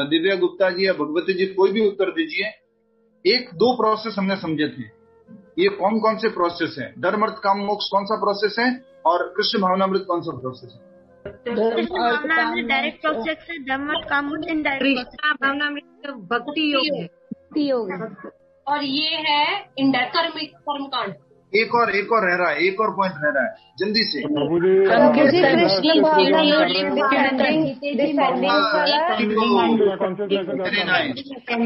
दिव्या गुप्ता जी या भगवती जी, कोई भी उत्तर दीजिए। 1-2 प्रोसेस हमने समझे थे, ये कौन कौन से प्रोसेस है? धर्म अर्थ काम मोक्ष कौन सा प्रोसेस है और कृष्ण भावनामृत कौन सा प्रोसेस है? डायरेक्ट प्रोसेस है, धर्म अर्थ काम मोक्ष इनडायरेक्ट भावनामृत भक्ति योग है, और ये है कर्मकांड। एक और रह रहा है, एक और पॉइंट रह रहा है, जल्दी से।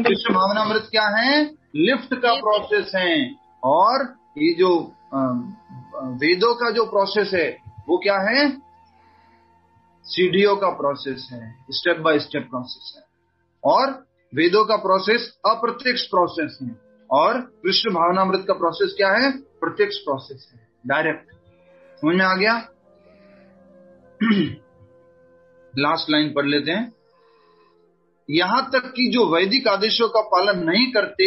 कृष्ण भावनामृत क्या है? लिफ्ट का प्रोसेस है। और ये जो वेदों का जो प्रोसेस है वो क्या है? सीढ़ियों का प्रोसेस है, स्टेप बाय स्टेप प्रोसेस है। और वेदों का प्रोसेस अप्रत्यक्ष प्रोसेस है, और कृष्ण भावनामृत का प्रोसेस क्या है? प्रत्यक्ष प्रोसेस है, डायरेक्ट। समझ में आ गया? लास्ट लाइन पढ़ लेते हैं। यहां तक कि जो वैदिक आदेशों का पालन नहीं करते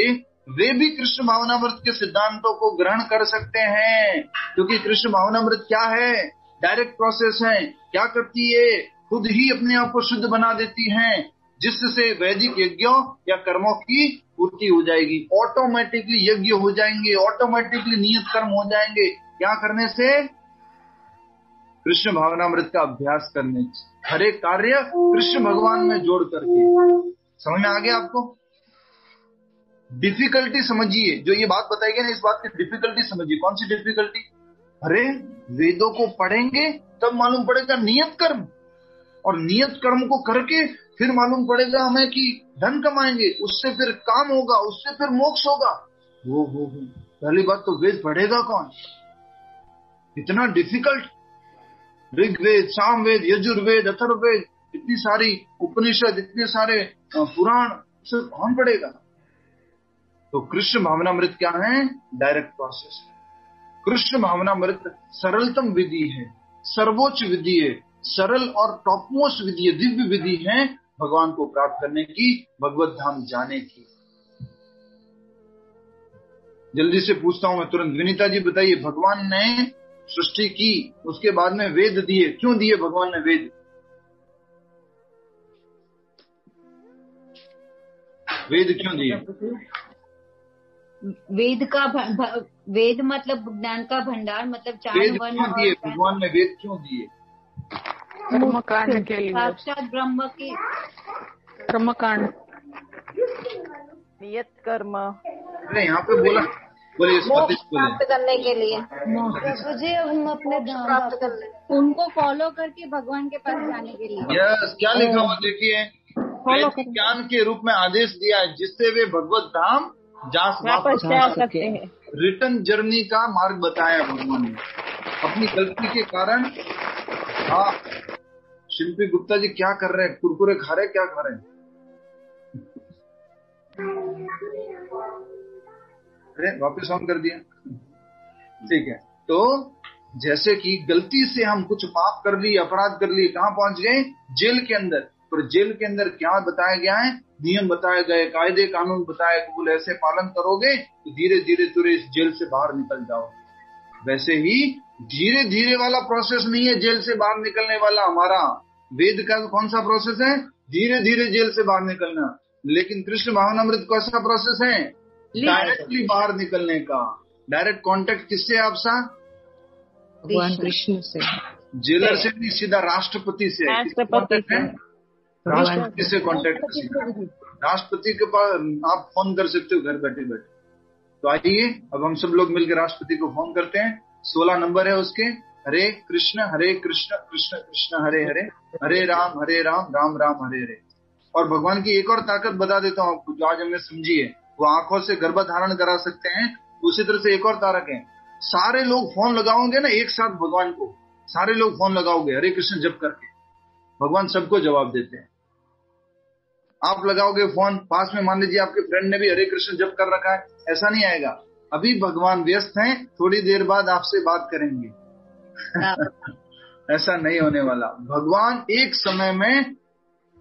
वे भी कृष्ण भावनामृत के सिद्धांतों को ग्रहण कर सकते हैं, क्योंकि कृष्ण भावनामृत क्या है? डायरेक्ट प्रोसेस है। क्या करती है? खुद ही अपने आप को शुद्ध बना देती है, जिससे वैदिक यज्ञों या कर्मों की पूर्ति हो जाएगी। ऑटोमेटिकली यज्ञ हो जाएंगे, ऑटोमेटिकली नियत कर्म हो जाएंगे। क्या करने से? कृष्ण भावनामृत का अभ्यास करने से। हर एक कार्य कृष्ण भगवान में जोड़ करके। समझ में आ गया आपको? डिफिकल्टी समझिए, जो ये बात बताई गई ना, इस बात की डिफिकल्टी समझिए। कौन सी डिफिकल्टी? अरे वेदों को पढ़ेंगे तब मालूम पड़ेगा नियत कर्म, और नियत कर्म को करके फिर मालूम पड़ेगा हमें कि धन कमाएंगे, उससे फिर काम होगा, उससे फिर मोक्ष होगा। वो पहली बात तो वेद पढ़ेगा कौन? इतना डिफिकल्ट। ऋग्वेद, सामवेद, यजुर्वेद, अथर्ववेद, इतनी सारी उपनिषद, इतने सारे पुराण, सब कौन पढ़ेगा? तो कृष्ण भावनामृत क्या है? डायरेक्ट प्रोसेस है। कृष्ण भावनामृत सरलतम विधि है, सर्वोच्च विधि है, सरल और टॉपमोस्ट विधि है, दिव्य विधि है भगवान को प्राप्त करने की, भगवत धाम जाने की। जल्दी से पूछता हूं मैं तुरंत, विनीता जी बताइए, भगवान ने सृष्टि की, उसके बाद में वेद दिए, क्यों दिए भगवान ने वेद? वेद क्यों दिए? वेद मतलब ज्ञान का भंडार, मतलब 4 वेद क्यों दिए भगवान ने? वेद क्यों दिए? कर्मकांड के लिए, साक्षात ब्रह्म की कर्मकांड, नियत कर्म। अरे यहाँ पे बोलिए प्राप्त करने के लिए। मुझे हम अपने प्राप्त करने, उनको फॉलो करके भगवान के पास जाने के लिए। यस, क्या लिखा हुआ देखिए, ज्ञान के रूप में आदेश दिया है जिससे वे भगवत धाम वापस जा सकते हैं। रिटर्न जर्नी का मार्ग बताया भगवान ने अपनी गलती के कारण। हाँ, शिल्पी गुप्ता जी क्या कर रहे हैं? कुरकुरे खा रहे हैं? क्या खा रहे हैं? अरे वापस ऑन कर दिया। ठीक है, तो जैसे कि गलती से हम कुछ पाप कर लिए, अपराध कर लिए, कहाँ पहुंच गए? जेल के अंदर। पर जेल के अंदर क्या बताया गया है? नियम बताए गए, कायदे कानून बताए, बोले ऐसे पालन करोगे तो धीरे धीरे तुरे इस जेल से बाहर निकल जाओ। वैसे ही धीरे धीरे वाला प्रोसेस नहीं है जेल से बाहर निकलने वाला। हमारा वेद का कौन सा प्रोसेस है? धीरे धीरे जेल से बाहर निकलना। लेकिन कृष्ण भावनामृत कौन सा प्रोसेस है? डायरेक्टली बाहर निकलने का। डायरेक्ट कांटेक्ट किससे? आपसा भगवान कृष्ण से, जेलर से नहीं, सीधा राष्ट्रपति से। राष्ट्रपति से कांटेक्ट। राष्ट्रपति के पास आप फोन कर सकते हो घर बैठे बैठे। तो आइए अब हम सब लोग मिलकर राष्ट्रपति को फोन करते हैं। 16 नंबर है उसके, हरे कृष्ण कृष्ण कृष्ण हरे हरे, हरे राम राम राम हरे हरे। और भगवान की एक और ताकत बता देता हूँ आपको, जो आज हमने समझी है। वो आंखों से गर्भ धारण करा सकते हैं। उसी तरह से एक और तारक है, सारे लोग फोन लगाओगे ना एक साथ भगवान को, सारे लोग फोन लगाओगे हरे कृष्ण जप करके, भगवान सबको जवाब देते हैं। आप लगाओगे फोन, पास में मान लीजिए आपके फ्रेंड ने भी हरे कृष्ण जप कर रखा है, ऐसा नहीं आएगा, अभी भगवान व्यस्त हैं, थोड़ी देर बाद आपसे बात करेंगे। ऐसा नहीं होने वाला। भगवान एक समय में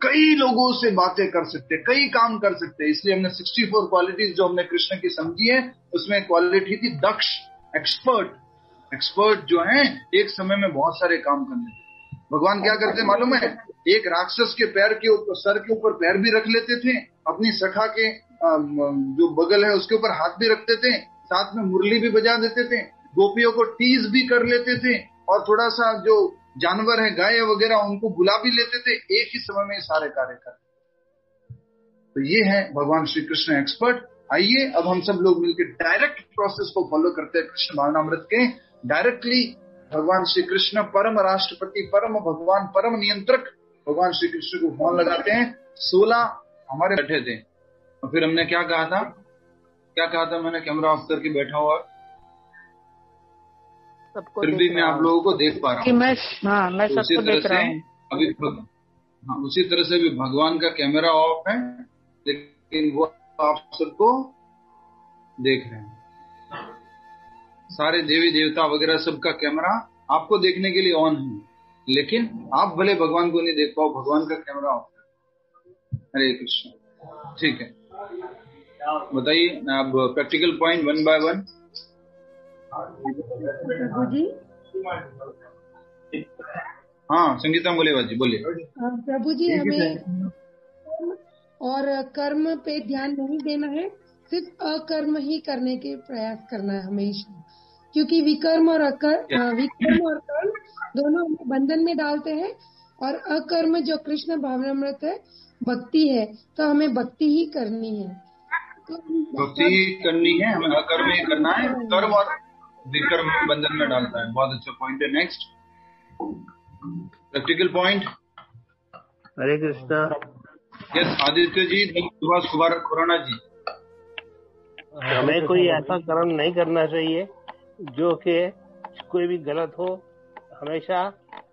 कई लोगों से बातें कर सकते, कई काम कर सकते। इसलिए हमने 64 क्वालिटीज जो हमने कृष्ण की समझी है, उसमें क्वालिटी थी दक्ष, एक्सपर्ट जो है एक समय में बहुत सारे काम करने। भगवान क्या करते मालूम है, एक राक्षस के पैर के ऊपर, सर के ऊपर पैर भी रख लेते थे, अपनी सखा के जो बगल है उसके ऊपर हाथ भी रखते थे, साथ में मुरली भी बजा देते थे, गोपियों को टीज भी कर लेते थे, और थोड़ा सा जो जानवर है गाय वगैरह उनको बुला भी लेते थे, एक ही समय में सारे कार्य कर। तो ये है भगवान श्री कृष्ण एक्सपर्ट। आइए अब हम सब लोग मिलकर डायरेक्ट प्रोसेस को फॉलो करते हैं कृष्ण भावनामृत के। डायरेक्टली भगवान श्री कृष्ण परम राष्ट्रपति, परम भगवान, परम नियंत्रक भगवान श्री कृष्ण को फोन लगाते हैं। 16 हमारे बैठे थे और फिर हमने क्या कहा था, मैंने कैमरा ऑफ करके बैठा हुआ, फिर भी मैं आप लोगों को देख पा रहा हूँ। मैं सबको देख रहा हूँ। अभी उसी तरह से भी भगवान का कैमरा ऑफ है, लेकिन वो आप सबको देख रहे हैं। सारे देवी देवता वगैरह सबका कैमरा आपको देखने के लिए ऑन है, लेकिन आप भले भगवान को नहीं देख पाओ, भगवान का कैमरा ऑफ है। हरे कृष्ण। ठीक है, बताइए अब प्रैक्टिकल पॉइंट 1 by 1। प्रभु जी, हाँ संगीता बोलेवा जी बोलिए। प्रभु जी, हमें और कर्म पे ध्यान नहीं देना है, सिर्फ अकर्म ही करने के प्रयास करना है हमेशा, क्योंकि विकर्म और कर्म दोनों हमें बंधन में डालते हैं, और अकर्म जो कृष्ण भावनामृत है, भक्ति है, तो हमें भक्ति ही करनी है। भक्ति ही करनी है, हमें अकर्म ही करना है, कर्म और विकर्म बंधन में डालता है। बहुत अच्छा पॉइंट है। Next practical point. Hare Krishna. Yes Aditya ji, Subhash Khurana ji. हमें कोई ऐसा कर्म नहीं करना चाहिए जो कि कोई भी गलत हो। हमेशा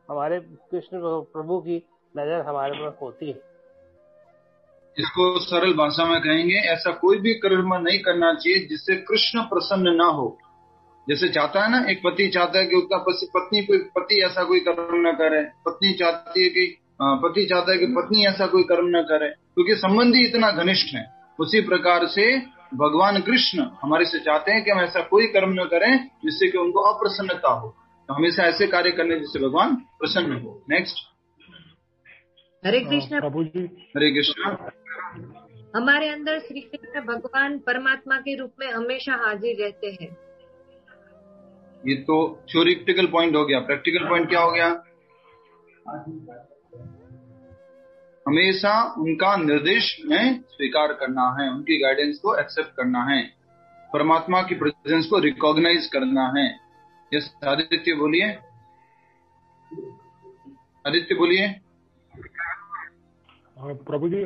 हमारे कृष्ण प्रभु की नजर हमारे पर होती है। इसको सरल भाषा में कहेंगे, ऐसा कोई भी कर्म नहीं करना चाहिए जिससे कृष्ण प्रसन्न ना हो। जैसे चाहता है ना, एक पति चाहता है कि उसका पति ऐसा कोई कर्म न करे, पत्नी चाहती है कि पति चाहता है कि पत्नी ऐसा कोई कर्म न करे, क्योंकि संबंधी इतना घनिष्ठ है। उसी प्रकार से भगवान कृष्ण हमारे से चाहते हैं कि हम ऐसा कोई कर्म न करें जिससे कि उनको अप्रसन्नता हो। तो हमेशा ऐसे कार्य करने जिससे भगवान प्रसन्न हो। नेक्स्ट। हरे कृष्ण प्रभु जी। हरे कृष्ण। हमारे अंदर श्री कृष्ण भगवान परमात्मा के रूप में हमेशा हाजिर रहते हैं। ये तो थ्योरिटिकल पॉइंट हो गया। प्रैक्टिकल पॉइंट क्या हो गया? हमेशा उनका निर्देश में स्वीकार करना है, उनकी गाइडेंस को एक्सेप्ट करना है, परमात्मा की प्रेजेंस को रिकॉग्नाइज करना है। यस आदित्य बोलिए। आदित्य बोलिए। प्रभु जी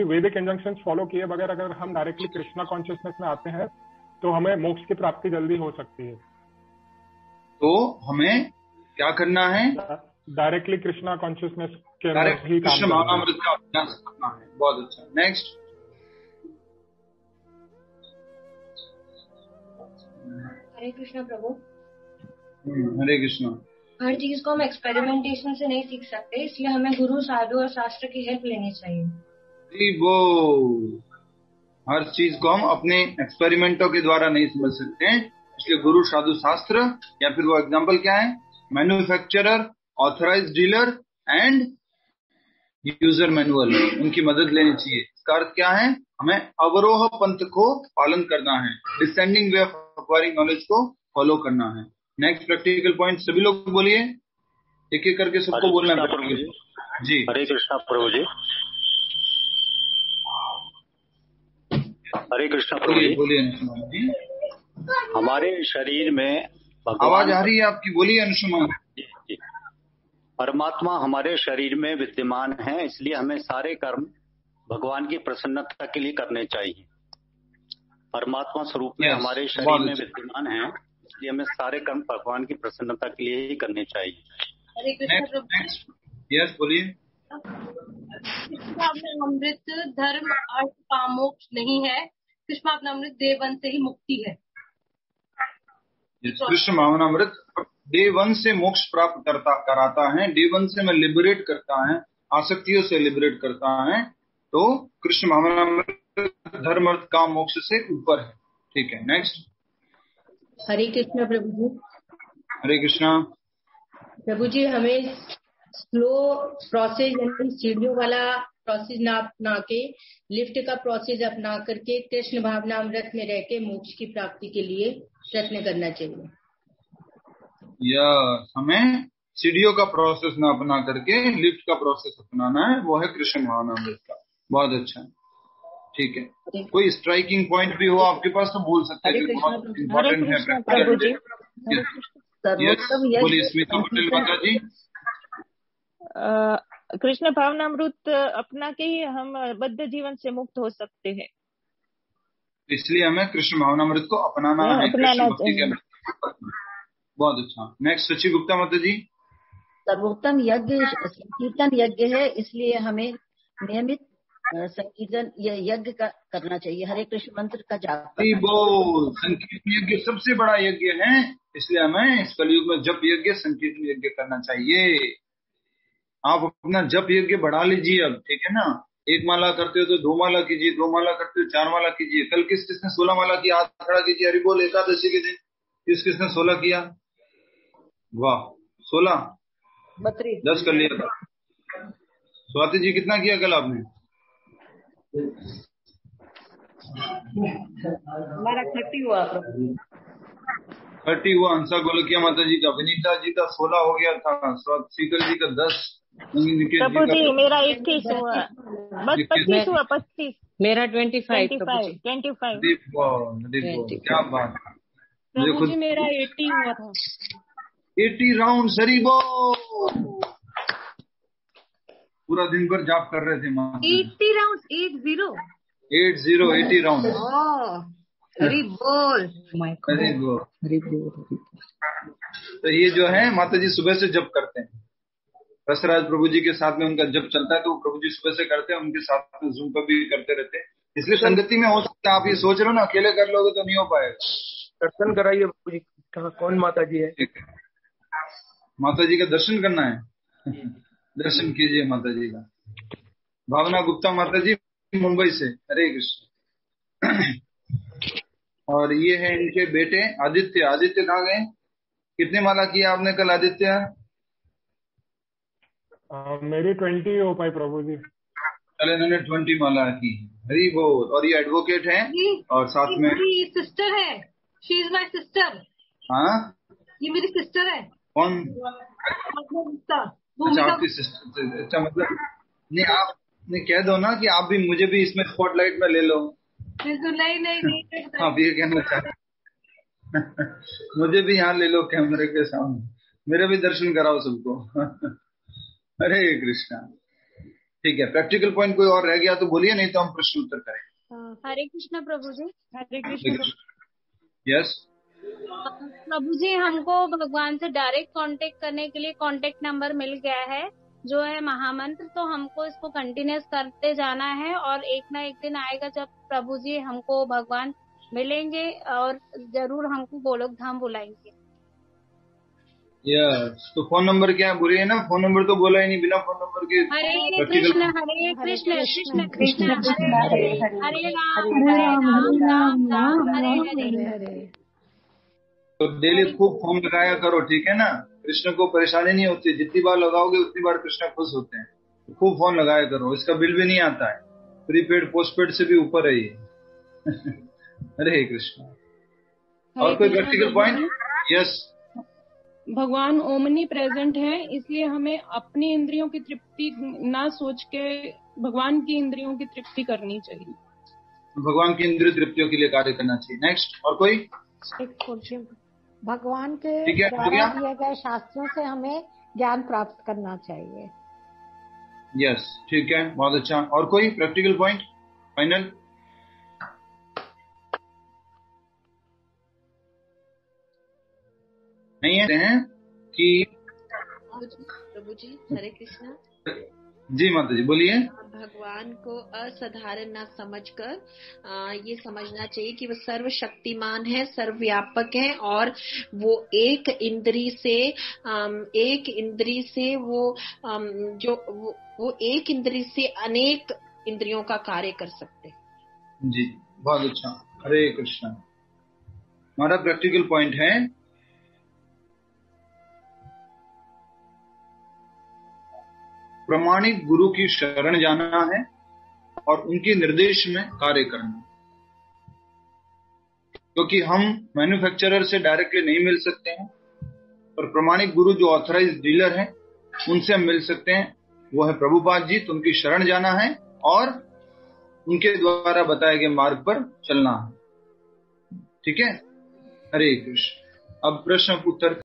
वैदिक इंजंक्शंस फॉलो किए बगैर अगर हम डायरेक्टली कृष्णा कॉन्शियसनेस में आते हैं तो हमें मोक्ष की प्राप्ति जल्दी हो सकती है। तो हमें क्या करना है? डायरेक्टली कृष्णा कॉन्शियसनेस के ही कृष्ण भावनामृत का अभ्यास करना है। बहुत अच्छा। नेक्स्ट। हरे कृष्ण प्रभु। हरे कृष्ण। हर चीज को हम एक्सपेरिमेंटेशन से नहीं सीख सकते, इसलिए हमें गुरु, साधु और शास्त्र की हेल्प लेनी चाहिए। वो हर चीज को हम अपने एक्सपेरिमेंटों के द्वारा नहीं समझ सकते हैं, इसलिए गुरु, साधु, शास्त्र, या फिर वो एग्जाम्पल क्या है, manufacturer, authorised dealer and user manual, उनकी मदद लेनी चाहिए। इसका अर्थ क्या है? हमें अवरोह पंथ को पालन करना है, descending way of acquiring knowledge को फॉलो करना है। नेक्स्ट प्रैक्टिकल पॉइंट सभी लोग बोलिए, एक एक करके सबको बोलना है जी। हरे कृष्णा प्रभु जी। हरे कृष्णा प्रभु जी। बोलिए। हमारे शरीर में आवाज आ रही है आपकी, बोलिए अनुष्मान। परमात्मा हमारे शरीर में विद्यमान है, इसलिए हमें सारे कर्म भगवान की प्रसन्नता के लिए करने चाहिए। परमात्मा स्वरूप में हमारे शरीर में विद्यमान है, इसलिए हमें सारे कर्म भगवान की प्रसन्नता के लिए ही करने चाहिए। हरे कृष्ण प्रभु। यस बोलिए। अमृत धर्म अर्थ काम मोक्ष नहीं है, कृष्ण भावनामृत डे 1 से ही मुक्ति है। कृष्ण भावनामृत डे 1 से मोक्ष प्राप्त कराता है, डे 1 से मैं लिबरेट करता है, आसक्तियों से लिबरेट करता है। तो कृष्ण भावनामृत धर्म अर्थ काम मोक्ष से ऊपर है। ठीक है, नेक्स्ट। हरे कृष्ण प्रभु जी। हरे कृष्णा। प्रभु जी, हमें स्लो प्रोसेस यानी सीढ़ियों वाला प्रोसेस ना अपना के लिफ्ट का प्रोसेस अपना करके कृष्ण भावना अमृत में रह के मोक्ष की प्राप्ति के लिए प्रयत्न करना चाहिए। या हमें सीढ़ियों का प्रोसेस ना अपना करके लिफ्ट का प्रोसेस अपनाना है, वो है कृष्ण भावना अमृत का। बहुत अच्छा, ठीक है। कोई स्ट्राइकिंग पॉइंट भी हो आपके पास तो बोल सकते हैं, बहुत इम्पोर्टेंट है। बोलिए स्मिता पटेल माता जी। कृष्ण भावनामृत अपना के ही हम बद्ध जीवन से मुक्त हो सकते हैं, इसलिए हमें कृष्ण भावनामृत को अपनाना है, कृष्ण भक्ति के अंदर। बहुत अच्छा। नेक्स्ट सची गुप्ता माता जी। सर्वोत्तम यज्ञ संकीर्तन यज्ञ है, इसलिए हमें नियमित संकीर्तन यज्ञ करना चाहिए, हरे कृष्ण मंत्र का जाप करना चाहिए। संकीर्तन यज्ञ सबसे बड़ा यज्ञ है, इसलिए हमें इस कलयुग में जप यज्ञ संकीर्तन यज्ञ करना चाहिए। आप अपना जप यज्ञ बढ़ा लीजिए अब, ठीक है ना। 1 माला करते हो तो 2 माला कीजिए, 2 माला करते हो 4 माला कीजिए। कल किसने 16 माला किया, हाथ खड़ा कीजिए। हरि बोल एकादशी के दिन किसने 16 किया? वाह, 16 10 कर लिया था। स्वाति जी कितना किया कल आपने? हमारा 30 हुआ। 30 हुआ। हंसा गोलकिया माता जी का, विनीता जी का 16 हो गया था, सीकर जी का 10, प्रभु जी मेरा 21 हुआ, बस 25 हुआ, 25। मेरा 25। क्या बात। प्रभु जी मेरा 80 हुआ था। 80 राउंड सरीबो पूरा दिन भर जाप कर रहे थे माँ। 80 राउंड 80 राउंड। हरि बोल। तो ये जो है माता जी सुबह से जप करते हैं, रसराज प्रभु जी के साथ में उनका जप चलता है, तो प्रभु जी सुबह से करते हैं, उनके साथ में जूम पर भी करते रहते हैं। इसलिए संगति में हो सकता है। आप ये सोच रहे हो ना अकेले कर लोगे तो नहीं हो पाएगा। दर्शन कराइए प्रभु जी, कौन माता जी है? माता जी का दर्शन करना है, दर्शन कीजिए माता जी का। भावना गुप्ता माता जी मुंबई से, हरे कृष्ण। और ये है इनके बेटे आदित्य। आदित्य कहाँ गए? कितने माला किया आपने कल आदित्य? मेरी 20 हो पाई प्रभु जी। कल इन्होंने 20 माला की। हरी बोल। और ये एडवोकेट है और साथ में सिस्टर है। She is my sister. हाँ, ये मेरी सिस्टर है। कौन? अच्छा, आपकी सिस्टर। अच्छा, मतलब नहीं, आप नहीं कह दो ना कि आप भी मुझे भी इसमें स्पॉटलाइट में ले लो। नहीं आप ये कहना चाहते मुझे भी यहाँ ले लो कैमरे के सामने, मेरे भी दर्शन कराओ सबको। हरे कृष्णा। ठीक है, प्रैक्टिकल पॉइंट कोई और रह गया तो बोलिए, नहीं तो हम प्रश्न उत्तर करें। हरे कृष्ण प्रभु जी। हरे कृष्ण। यस प्रभु जी, हमको भगवान से डायरेक्ट कांटेक्ट करने के लिए कांटेक्ट नंबर मिल गया है, जो है महामंत्र। तो हमको इसको कंटिन्यूस करते जाना है, और एक ना एक दिन आएगा जब प्रभु जी हमको भगवान मिलेंगे और जरूर हमको गोलोक धाम बुलाएंगे। यस। तो फोन नंबर क्या है? बोलिए ना, फोन नंबर तो बोला ही नहीं, बिना फोन नंबर के। हरे कृष्ण कृष्ण कृष्ण हरे हरे राम राम हरे हरे। तो डेली खूब फोन लगाया करो, ठीक है ना। कृष्ण को परेशानी नहीं होती, जितनी बार लगाओगे उतनी बार कृष्ण खुश होते हैं। तो खूब फोन लगाया करो, इसका बिल भी नहीं आता है, प्रीपेड पोस्टपेड से भी ऊपर है ये। हरे कृष्ण। और कोई प्रैक्टिकल पॉइंट? यस। भगवान ओमनी प्रेजेंट है, इसलिए हमें अपनी इंद्रियों की तृप्ति ना सोच के भगवान की इंद्रियों की तृप्ति करनी चाहिए। भगवान की इंद्रिय तृप्तियों के लिए कार्य करना चाहिए। नेक्स्ट। और कोई? भगवान के द्वारा दिए गए शास्त्रों से हमें ज्ञान प्राप्त करना चाहिए। यस, ठीक है, बहुत अच्छा। और कोई प्रैक्टिकल पॉइंट फाइनल? नहीं है कि प्रभु जी हरे कृष्णा। जी माता जी बोलिए। भगवान को असाधारण न समझकर ये समझना चाहिए कि वो सर्वशक्तिमान है, सर्वव्यापक है, और वो एक इंद्री से वो एक इंद्री से अनेक इंद्रियों का कार्य कर सकते हैं। जी बहुत अच्छा। हरे कृष्णा। हमारा प्रैक्टिकल पॉइंट है प्रमाणिक गुरु की शरण जाना है और उनके निर्देश में कार्य करना, क्योंकि हम मैन्युफैक्चरर से डायरेक्टली नहीं मिल सकते हैं, और प्रमाणिक गुरु जो ऑथराइज डीलर हैं उनसे हम मिल सकते हैं, वो है प्रभुपाद जी। तो उनकी शरण जाना है और उनके द्वारा बताए गए मार्ग पर चलना है। ठीक है, हरे कृष्ण। अब प्रश्न उत्तर